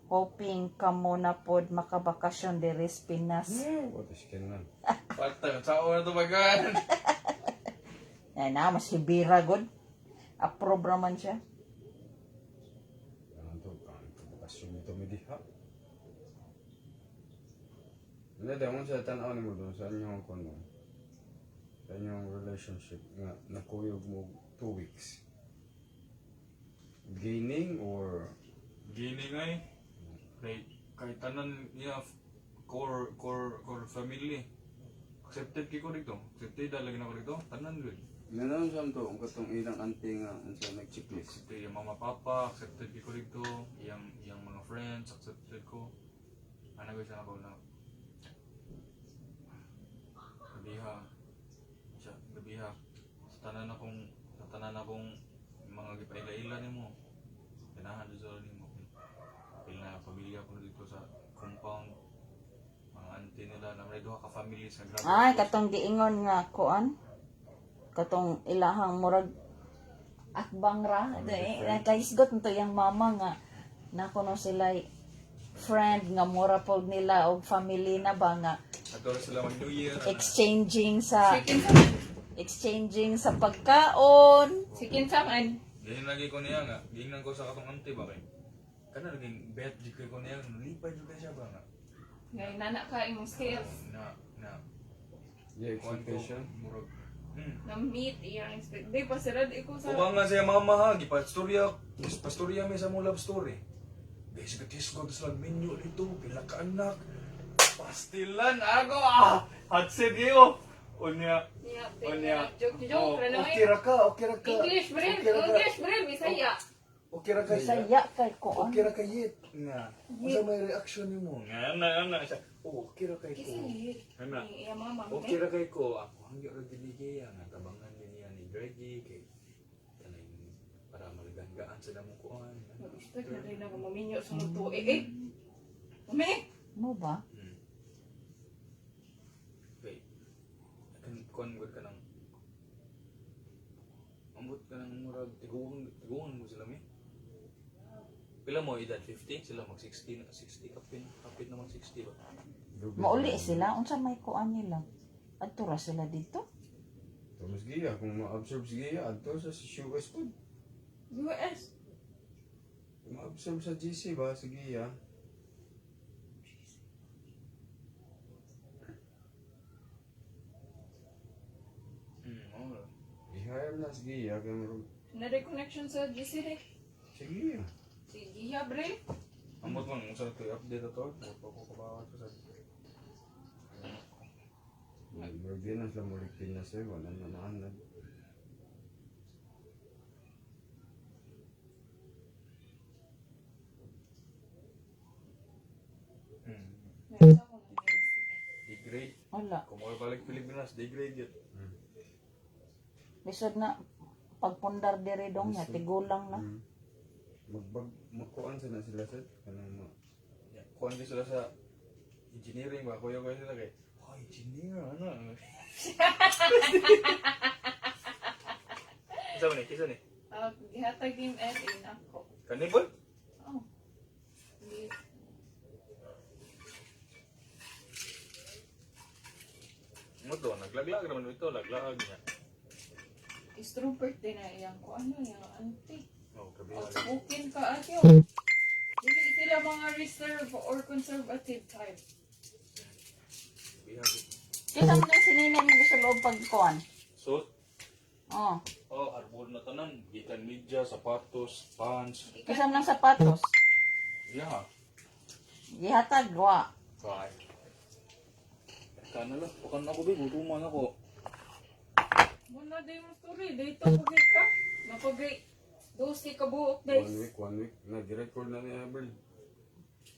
Hoping kamo na pod makabakasyon diri sa Pinas. What is kinman? Patay, sao na to bagan? Ay na, mas hibira, good. Approve raman siya. Bakasyon ito may diha. Hindi, dahil sa tanaw ni mo doon sa inyong kono. Sa inyong relationship nga nakuyog mo 2 weeks. Gaining or Gini nga eh. Kay tanan niya core family. Accepted ko dito. Accepted lagi na ko dito. Tanan gud. Nanong siyam to, ang katong ilang auntie nga sa nag-checklist. Accepted yung mama papa, accepted ko dito. Yang mga friends, accepted ko. Ano ko siya ako na gabiha sa tanan akong mga gipaila-ila nimo. Ganahan sa nimo. Pila pamilya ko dito sa compound. Mga auntie nila na may duha ka family sa grabe. Ay, katong giingon nga kuan. Katong ilahang murag akbang ra. Nakaisgot nito yung mama nga nakuno sila friend nga mura pod nila og family na ba nga Adoro sila mag New Year. exchanging sa pagkaon. Sikin saman. Ganyan lagi ko niya nga. Gingnan ko sa katong auntie ba kay. Kana naging bet di ko niya nalipay jud siya ba nga. Ngay nana ka imong skills. Na Yeah, kuan ko expectation. murag. Na meet iyang expect. Di pa sirad iko sa Ubang nga siya mama ha, pastorya may sa mo love story. Guys, gatisgot sa menu dito, pila ka anak. Pastilan ako hot seat iyo. Unya. Joke ra Okay ra ka. English bril Bisaya. Okay ra ka. Bisaya kay kuan. Okay ra ka yit. Nga. Unsa may reaction nimo? Nga siya. Okay ra kay ko. Ana. Iya mama. Okay ra kay ko. Ako hangyo ra giligay nga tabangan niya ni Greggy kay kanay para maligangaan sa damong kuan. Expect na rin ako maminyo sa muto. Umi! Mo ba? Okay. Kuan gud ka nang ambot ka nang murag tiguan mo sila mi. Pila mo edad 50 sila mag 60 kapit na mag 60 ba. Mauli sila unsa may kuan nila. Adto ra sila dito. Thomas Gia, kung ma-absorb si Gia, adto sa US food. US. Ma-absorb sa GC ba, si Gia? Hayam na, sige, agam ro. Naday connection sa GC Rek. Sige. Sige ya, bre. Amot man, kung saan ko i-update ito, huwag ko kabawat ko sa... Hindi na sila mulik Pinas eh, wala na naanad. Nasa ko na Degrade. Wala. Kung mo balik Pilipinas, degrade yun. Lisod na pagpundar diri dong niya tigulang na. Magkuhan sila sir. Kanang Kung hindi sila sa engineering ba, kuya sila kay, oh, engineer, ano? Kisa ni, kisa ni. gihatag yung LA na ako. Kanibol? Oh. Di- Ano to, naglaglag naman ito, laglag niya. Extrovert din na iyang ko ano yung auntie. Oh, kabila. Outspoken ka ate. Dili sila mga reserve or conservative type. Bihag. Kisa mo na sinina mo sa loob pagkuan. So, Oh. oh, arbol na tanan. Gikan media, sapatos, pants. Kisa mo ng sapatos. Yeah. Gihatag wa. Kaya. Kana lang, pakan ako ba, gutuman ako. Muna day mo story, day to pagay ka. Mapagay. Dosi ka buok days. 1 week. Nag-record na ni Abril.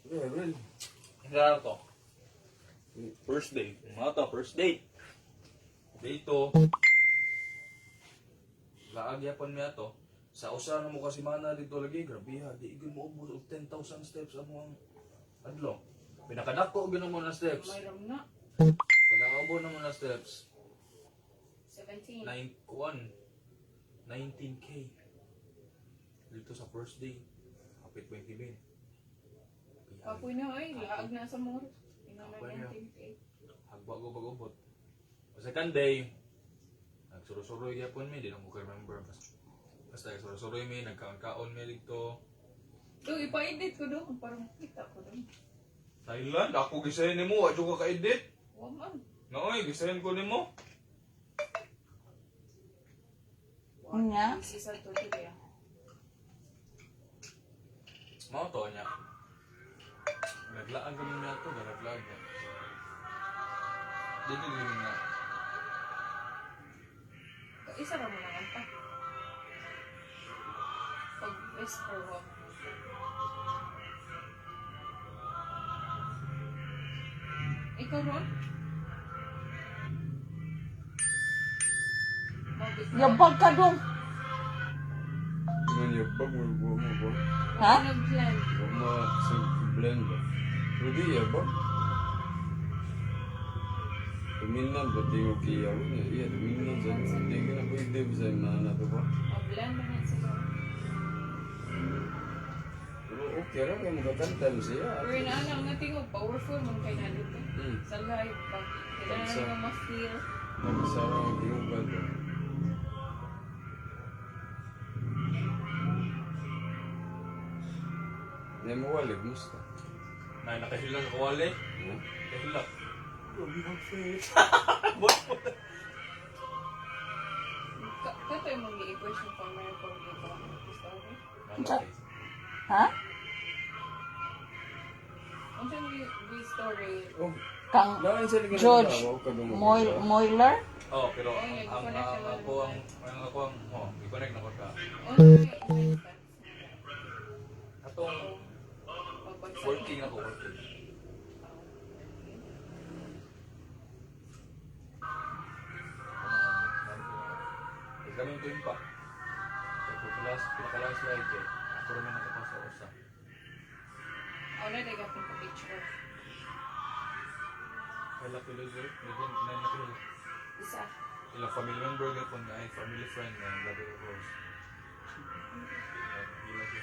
Okay, Abril. Ano to? First date. Ano to? First date. Dito. Laagyapon niya to. Sa usa na mo kasi mana dito lagi. Grabe ha. Di igin mo ubos og 10,000 steps ang mga adlaw. Pinakadako gina mo na steps. Mayroon na. Pagkakabo na mo na steps. 17. 19K. Dito sa first day. Kapit 20 bin. Kapoy na ay, laag na sa mga Kapoy na. inanag Hagbago pag-ubot. Sa second day, nagsurusuroy yapon mi, di lang ko remember. Basta nagsurusuroy mi, nagkaon-kaon mi dito. Ito, ipa-edit ko doon. Parang kita ko doon. Thailand, ako gisahin ni mo, adyo ka ka-edit. Waman. Nooy, gisahin ko ni mo. Nya? Isa to today. Mao to niya. Naglaan kami niya to, naglaan niya. Dito din na. Isa ra mo naman pa. Pag best for what? Ikaw ron? Yabag ka dong. Man, yung bag mo ba? Ha? Nag-plan. Huwag mo sa blend ba? Pwede yan ba? Tuminan ba tayo kiyaw niya? Iya, tuminan sa hindi ko na pwede ba sa mana to ba? Mag-plan naman sila. Pero okay lang kayo magkakanta mo siya. Pero naalang nga tingog, powerful man kayo na dito. Sa live, pag kailangan Pagsa- mo ma-feel. Nagsara ang tinugan ba? Hindi mo walig, musta? Nay, nakahilak ako wali. Ha? Nakahilak. Grabe ang face. Kato yung mag-i-question pang meron pang ikaw. Story. Ha? Ano siya yung story? Oh, Kang dahil sa ligan George Moiler? Oh, pero Oh, yun, ang connect siya ako ang i-connect na ko ka. Ano yung Atong working ako, working. Kami yung tuwing pa. Pinaka-last slide eh. Ako rin nakapasa usa. Ano yung nagapin pa picture? Kaya kilometer, medyan 9 na kilo. Isa. Ilang family member gapon ay family friend na yung Brother Rose. Gila siya.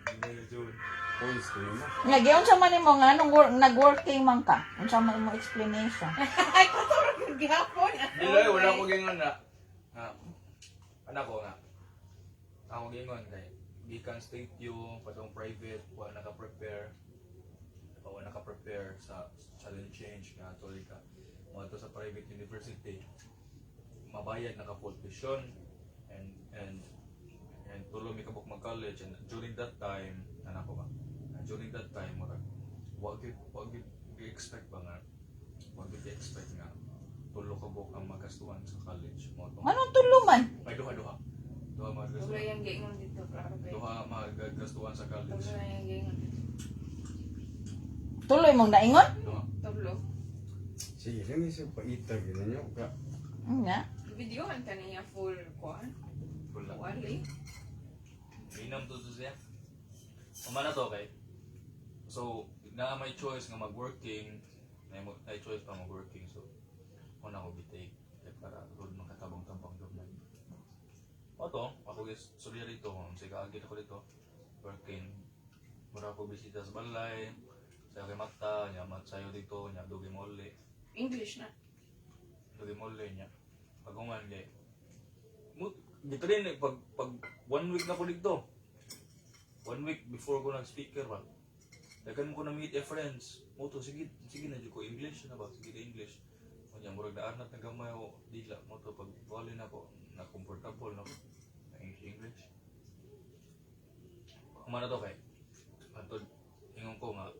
Gila yung June. Points to yun. Nga, giyon sa man mo nga, nung nag-working man ka. Unsa man mo explanation? Ay, katurog yung gihapon. Dila, wala ko gingon na. Anak ko nga. Ako gingon kay gikan state you patong private wa naka-prepare. Wa naka-prepare sa challenge change nga tuloy ka. Mo to sa private university. mabayad naka full tuition and tulo mi kabuk mag college, and during that time during that time murag wag gid i-expect ba nga tulo kabuk ang magastuhan sa college mo to. Anong tuluman? May duha Wala magagastuhan. yung giingon dito, klaro ba? Duha magagastuhan sa college. Wala yung giingon. Tuloy mong naingon? Duha. Tablo. Sige, lang isa paitag yun nyo ka. Nga. Videohan ka niya full kuan. Wala. Wali. Minam to siya. Umana to kay. So, na may choice nga mag-working, may choice pa mag-working. So, una ko bitake kay para road makatabang-tabang doon. Oto, ako guys, sorry rito, sige agit ako dito. Working. Mura ko bisita sa balay. Sa kay mata, nya matsayo dito, nya dugi mole. English na. Dugi mole nya. Pagungan kay. Dito rin pag 1 week na ko dito. 1 week before ko nag-speaker ba. Dagan ko na meet a friends. Moto sige na jud ko English na ba? Sige na English. Kunya murag daan na gamay o dila mo to pag wali na ko na comfortable na English. Kumana to kay. Antod ingon ko nga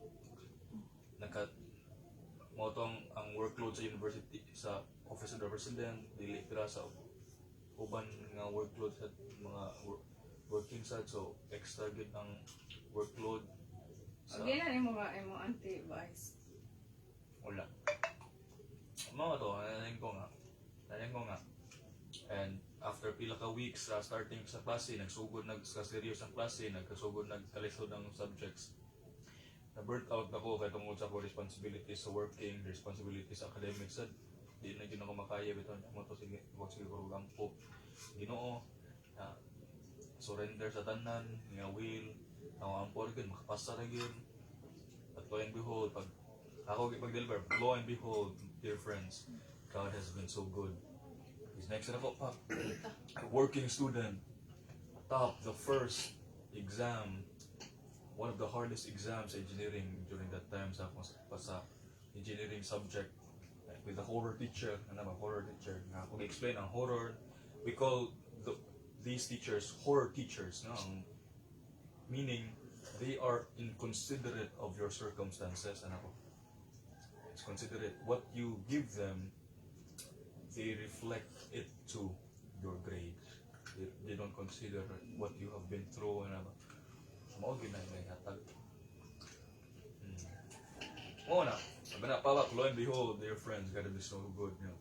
motong ang workload sa university sa office of the president dili pira sa uban nga workload sa mga working side, so extra good ang workload sa Okay na yung mga imo anti-vice. wala. Mga to, nanayin ko nga. And after pila ka weeks starting sa klase, nagsugod sa serious ang klase, nagkasugod nagkalisod ang subjects. Na-burnt out ako kay tungkol sa ko responsibilities sa working, responsibilities sa academics. Di na yun ako makaya bitaw niya mo to, sige ko gampo. Ginoo, surrender sa tanan, nga will, ang ampor gud makapasa ra gyud. At lo and behold, pag ako pag-deliver, lo and behold, dear friends, God has been so good. He's next na po, a working student, top the first exam, one of the hardest exams engineering during that time sa engineering subject, with the horror teacher, nga ako explain ang horror. We call these teachers horror teachers, no? Meaning they are inconsiderate of your circumstances, it's considerate what you give them, they reflect it to your grades. They don't consider what you have been through, mao gyud na hatag. Oo na, sabi na pala, lo and behold, dear friends, gotta be so good, you know.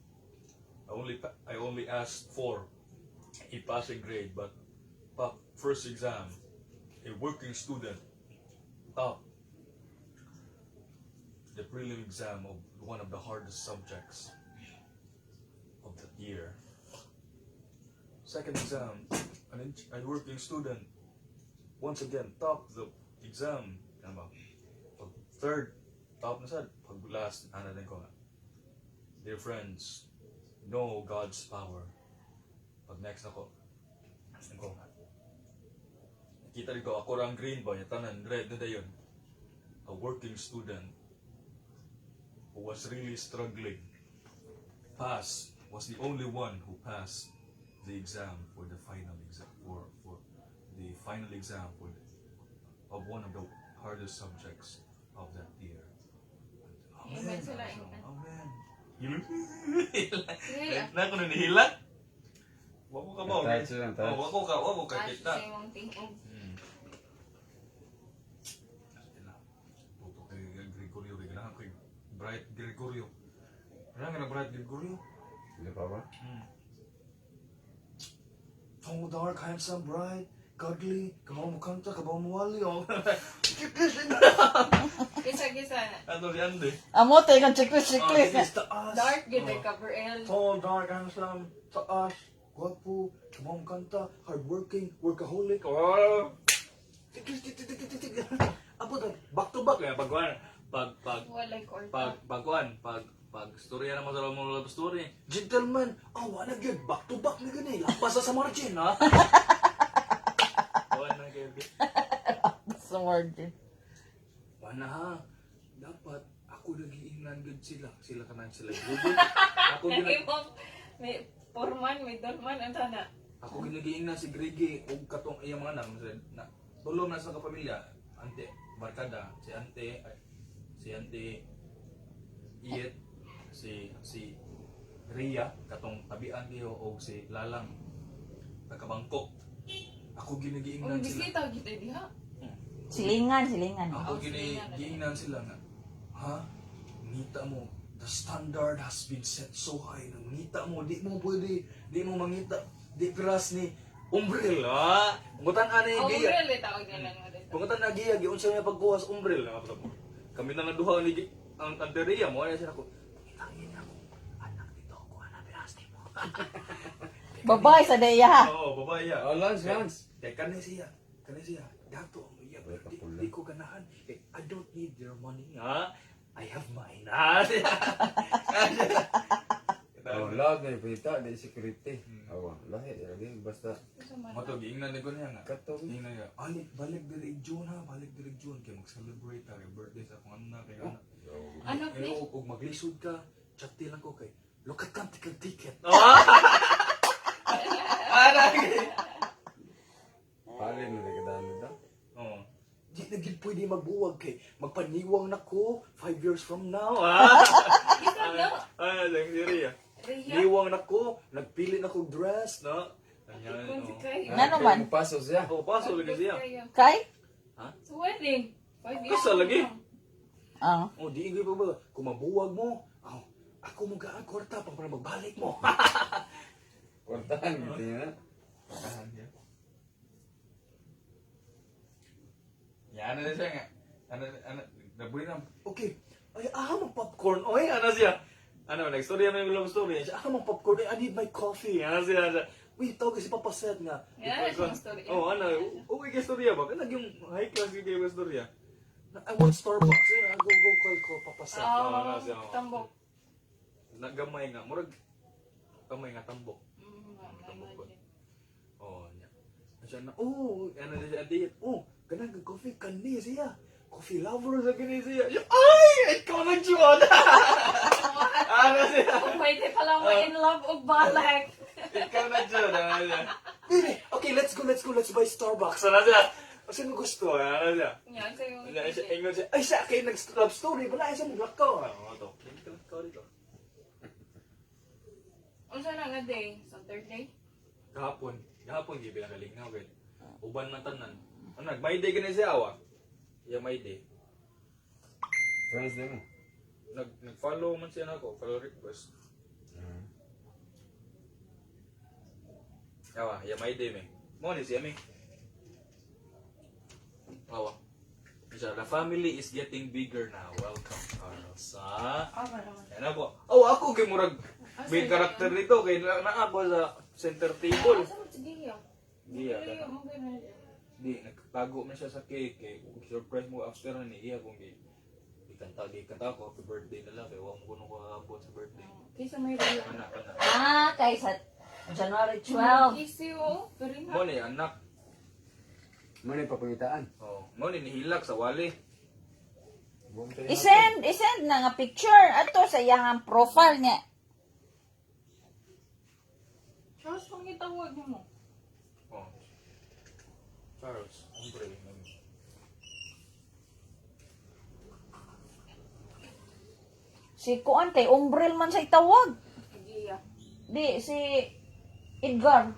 I only asked for a passing grade, but first exam, a working student, top the prelim exam of one of the hardest subjects of that year. Second exam, a working student, once again, top the exam. Pag third, top na sad. Pag last, din ko nga. Dear friends, know God's power. Pag next ako nga. Nakita rin ko, ako rang green boy, tanan, red na dayon. A working student who was really struggling. Was the only one who passed the exam for the final exam, for the final exam of one of the hardest subjects of that year. Amen sila, amen. Amen. Hila. Hila. Na ko na nihila. Wako ka ba? Touch lang, touch. Wako ka As kita. sa imong tingog. Puto kay Gregorio, ganahan ko yung Bright Gregorio. Ganahan ka na Bright Gregorio? Hindi pa ba? Tall, dark, handsome, bright, godly, kabaw mo kanta, kabaw mo wali, Kisa-kisa na. Ano rin Andy? Amo tayo kang checklist. Taas. Dark gid kay Gabriel. Tall, dark, handsome, taas, gwapo, kabaw mo kanta, hardworking, workaholic, Apo to, back to back eh, Walay korta. pag storya naman sa mga love story. Gentleman, wala gyud, back to back na gani. Lapas sa margin, ha? Wala na gyud. Sa margin. Wala ha. Dapat ako nagiingnan gyud sila. Sila kanang sila. Ako gyud Imong may Foreman, middleman, ang sana. Ako ginagiing na si Gregi o katong iyang mga anak na tulong na sa kapamilya. Ante Barkada, si Ante Iyet, si Ria katong tabian niyo o si Lalang Bangkok. Ako ginagiing Oh, na sila. bisita kita diha. Silingan. Ako Oh, sige nga, ginigiingnan sila nga, ha? Ngita mo, the standard has been set so high. Ngita mo, di mo mangita, di piras ni umbrella. Pungutan ani Oh, giya. really, tawag nila nga dito. Pungutan na giya, giun siya nga pagkuha sa umbrella. Kami na naduha ni ang anteriya mo, ano siya ako, tangin ako, anak dito ako, anak piras ni mo. Babae sa daya ha. Oo, babae ya. Oh, Lance. Kaya kanay siya. Dato, di ko ganahan. I don't need your money, ha? I have mine, ha? Oh, loud na yung pinita, di security. Awa, lahi, lagi, basta Mato, giingnan ni ko niya nga. kato. Giingnan niya, balik diri June ha, balik diri June. Kaya mag-celebrate ha, kay birthday sa akong anak, kay anak. Ano, please? Kung maglisod ka, chati lang ko kay, look at ka, ticket. Palin na nagdaan daw. Oo. Di na gid pwede magbuwag kay magpaniwang na ko 5 years from now. Lang diri ya. Rhea? Niwang na ko, nagpili na ko dress, no? Ganyan, Kung si no. Kay. Nga naman. Paso siya. Oh, paso lagi siya. Kay? Sa wedding. 5 years. Kasa lagi? Ah. Oh, di igay pa ba? Kung mabuwag mo, ako mo gaan kwarta pang para magbalik mo. Kwartahan, gitu ya. Ya, ano na siya nga. Nabuhin na. Okay. Ay, mo popcorn. Oy, ano siya? Nag-story na yung love story. Siya, mo popcorn. I need my coffee. Ano siya? Uy, tawag si Papa Seth nga. Yeah, siya ang story. Oh, uy, kaya storya ba? Kanag yung high class yung kaya storya. I want Starbucks. Go call ko Papa Seth. Ano siya? Tambok. Nagamay nga. Murag, gamay nga tambok. Imagine. Oh, nya. Siya na, ano na siya, date. Ganang coffee kani siya. Coffee lover sa kani siya. Ay, ikaw na John. Ano siya? Kung pwede pala mo in love o balak. Ikaw na John. Ano siya? Okay, let's go. Let's buy Starbucks. Ano siya? Kasi mo gusto, ano siya? Yan, sa'yo. Ano siya? Ingon siya, ay siya, kayo nag-love story. Wala siya maglakaw. Ano to? Ikaw dito. Ano siya na nga day? Sa third day? Kahapon, gibilang galingaw kay uban man tanan. May day gani siya awa. Ya may day. Friends din mo. Nag-follow man siya nako, follow request. Awa, ya may day me. Mo ni siya me. Awa. Siya, the family is getting bigger now. Welcome, Carlos. Ba naman. Yan ako. Ako kay murag main character nito kay na ako sa center table. Asa mo si Gia? Di ya. Gia, mo gano'n. Di, nagtago man siya sa cake. Kay surprise mo after na ni iya kung di kanta ko, happy birthday na lang. Kaya huwag mo ko abot sa birthday. Kaysa may dala. Ah, kay sa January 12. Easy, oh. Very Mo happy. ni anak. Mo ni papangitaan. Oh, mo ni nihilak sa wali. Isend na nga picture ato sa iyang profile niya. Charles, kung itawag mo. Oh. Charles, hombre. Si Kuan kay Umbrel man sa itawag. Gia. Di si Edgar.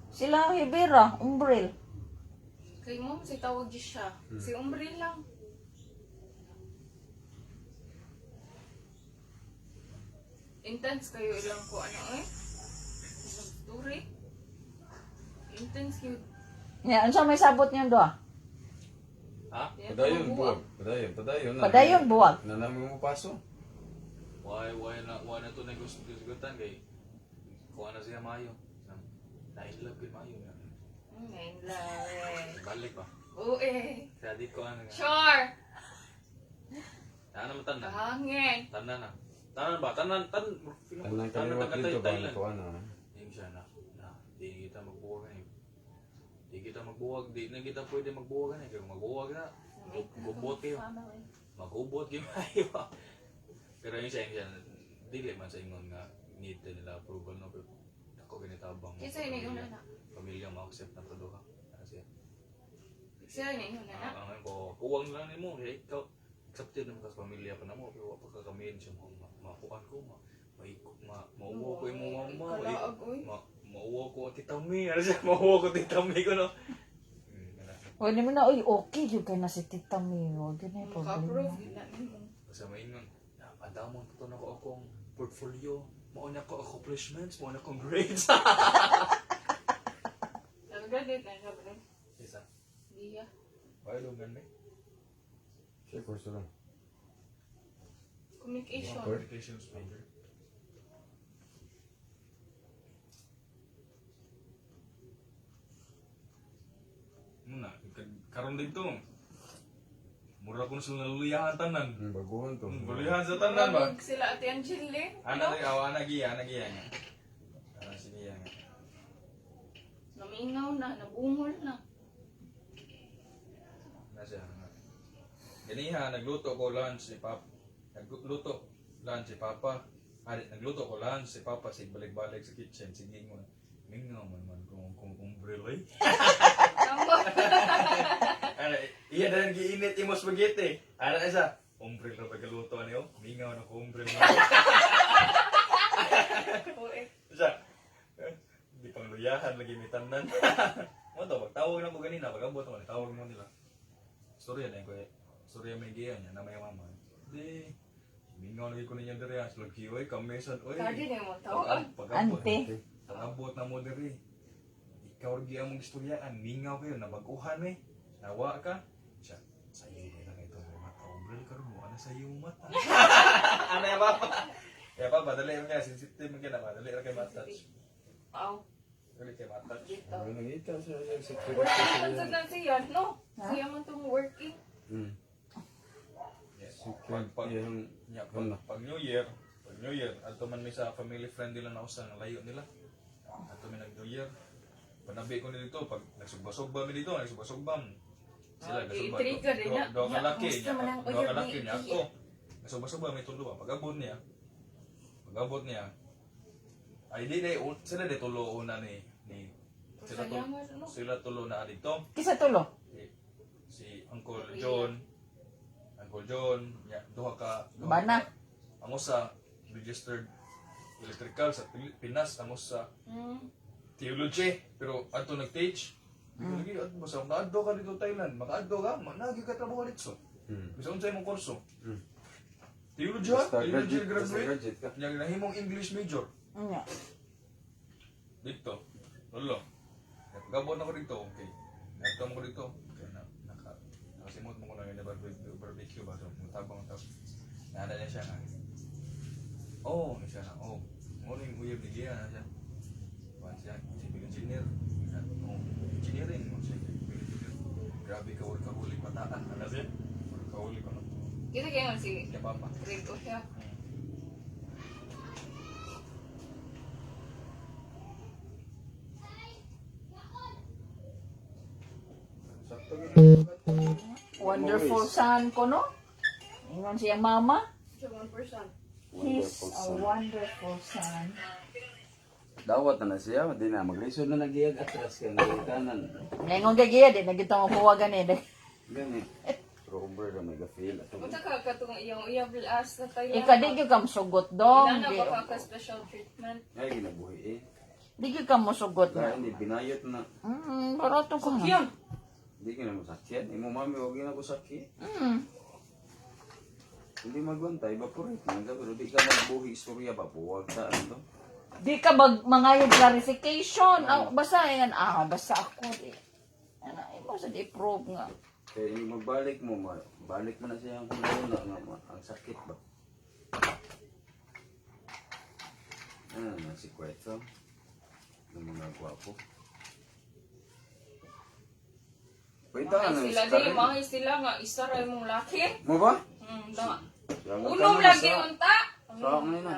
Sila Rivera, Umbrel. Kay mo, si tawag siya. Si Umbril lang. Intense kayo ilang ko ano eh. Isang story. Intense yun. Ya, unsa may sabot niyo do? Ha? Padayon buwag. Padayon na. Padayon buwag. Na namin mo paso. Why na to negosyo-gutan kay kuha na siya Mayo. Na-in-love kay Mayo. Ngayon lang. Balik pa. Oo eh. Kaya di ko ano nga. Sure. Ano mo tanan? Kahangin. Tanan na. Tanan ba? Tanan. Tanang kaliwat dito ba na ko ano. Yung siya na. Di kita magbuwag na Di kita magbuwag. Di na kita pwede magbuwag na Kaya magbuwag na. Gubot kayo. Magubot kayo. Pero yung siya. Dili man sa ingon nga. need nila approval no pero ako ginitabang Kisa ini una na. pamilya ma-accept na to do ha kasi Sila ni una na. ang ko kuwang lang nimo kay ikaw accepted naman sa pamilya pa namo pero wa pa ka kami siya makuan ko mauwo ko imong mama Kalaag, oy. mauwo ko tita Mi ano siya mauwo ko tita Mi ko no O, di mo na, uy, okay yung ka na si Tita Mio. Di na yung Maka-approve, problema. ina nimo. kasi maingon adamon to na ko akong portfolio mao na ko accomplishments mao na kong grades Nag-graduate na siya, bro. isa Diya. why do man Siya, kurso lang. Communication. communications major muna karon dito mura ko na sila naluliyahan tanan Baguhan to. Bulihan sa tanan ba? Marag sila Ate Angeli. Ana giya nga. Ana sige nga. Namingaw na, nabungol na. Nasa. Ganiha nagluto ko lunch si Papa. Nagluto lunch si Papa. Nagluto ko lunch si Papa sig balik-balik sa kitchen sige mo. Mingaw man kung brilay. Tama. Ana iya dan giinit imo spaghetti. Ana isa. Umbril na pagluto niyo. Mingaw na ko umbril na. Isa. Di pang luyahan lagi may tanan. Mo to tawag na ko ganina pag-abot mo tawag mo nila. Storya na ko. Storya may giya niya na may mama. Di mingaw lagi ko niya diri as lagi oy kamesan oy. Kadi na mo tawag. Ante. Pag-abot na mo diri. Ikaw lagi among istoryaan. Mingaw kayo nabaguhan eh. Nawa ka. Siya sayo na lang ito mata. Umbril ka mo ana sayo mata. Ano ya papa? Ya papa dali mo kaya sensitive mo kaya na dali ra kay mata. Aw. Dali kay mata. Dito. Ano nangita siya sa Working security man siya. sa siya, no? Ha? Siya man itong working. Yes. Security yung... Yeah, Ano? pag New Year, ato man may sa family friend nila na usang layo nila. Ato may nag New Year. Panabi ko nito pag nagsugba-sugba mi dito, nagsugba-sugba. Sila nagsugba. i-trigger din na. Do ka laki Gusto mo ng niya. Do uyab ka laki ni- niya ako. Nagsugba-sugba may tulo. Pag-abot niya. Ay di na sila de tulo una ni Sayangan, no? sila tulo na dito. Kisa tulo. Si Uncle John, duha ka. Bana. Ang usa registered electrical sa Pinas, ang usa theology, pero ato nag-teach. Lagi at basta makaadto ka dito Thailand, makaadto ka, managi ka trabaho dito. Bisa unsay mong kurso? Theology, Basta theology graduate graduate. ka. Nya nahimong English major Nga. dito. Lolo. Gabon ako dito, okay. Nagto mo ko dito. Okay na nakasimot mo ko na yung barbecue ba so tabang tao. Nana niya siya nga. Oh, ni siya na. Oh, morning uyab ni Gia na siya. Wan siya, civil engineer. Oh, engineering mo siya. Civil engineer. Grabe ka work kahuli pataan. Ano siya? Work kahuli ko no. Kita kaya nga si Kaya papa. grade ko siya. Sakto yun. Wonderful son ko, no? Ingon siyang mama. Siya 1%. He's a wonderful son. Dawat na siya, di na maglisod na nagiyag atras ka ng kanan. Ngayon kay Gia, di nagito mo puwagan eh. Gani. Rober na may gafeel ato. Unsa ka katong iyang uyab as sa Thailand? Ika, di ka sugot dong. Inana Di, ba ka special treatment? Ay ginabuhi eh. di ka mo sugot Kaya na. hindi binayot na. Barato ka na. Yan. Di ka na masakyan. Imo mami huwag na ko sakit. Hindi magwantay, evaporate na. Pero di ka magbuhi istorya ba? Buwag ta ano. Di ka mangayog clarification. Basta yan. Basta ako. Ano, mo sa di-prove nga. Kaya yung magbalik mo, balik mo na siya ang kuluna nga ang sakit ba? Si Kwetso. Ng mga gwapo. Pwede ka na Sila di, mahal sila nga isa ra imong laki. Mo ba? Da. Siya nga Unom tanong lagi sa- unta. Sa akin na.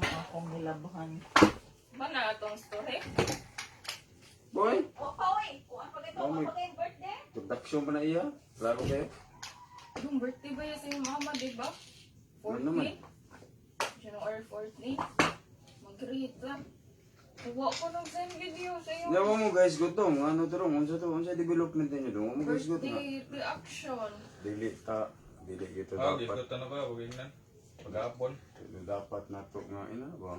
Akong nilabahan. Ba na atong story? Boy, O, Pawi, kuha pa ito. Mami. Kapag yung birthday. production pa na iya. Klaro kayo. Yung birthday ba yan sa iyong mama, di ba? Ano naman? 14? or fourthly. Mag-read lang. Iwa ko nang send video sa iyo. Yawa mo guys, gutom. Ano to ron? Unsa development niyo dong? Mo guys gutom. Birthday reaction. Dili ito Ah, dapat. gito na ba? Huwag na. Pag-apon. Dili dapat nato nga ina ba?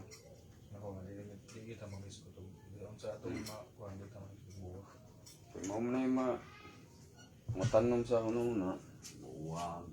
Ako, hindi kita mag-miss ko ito. Ang sa itong makuha, hindi kita mag-miss ko. Kay mao man ay matanong sa ano na. Wag.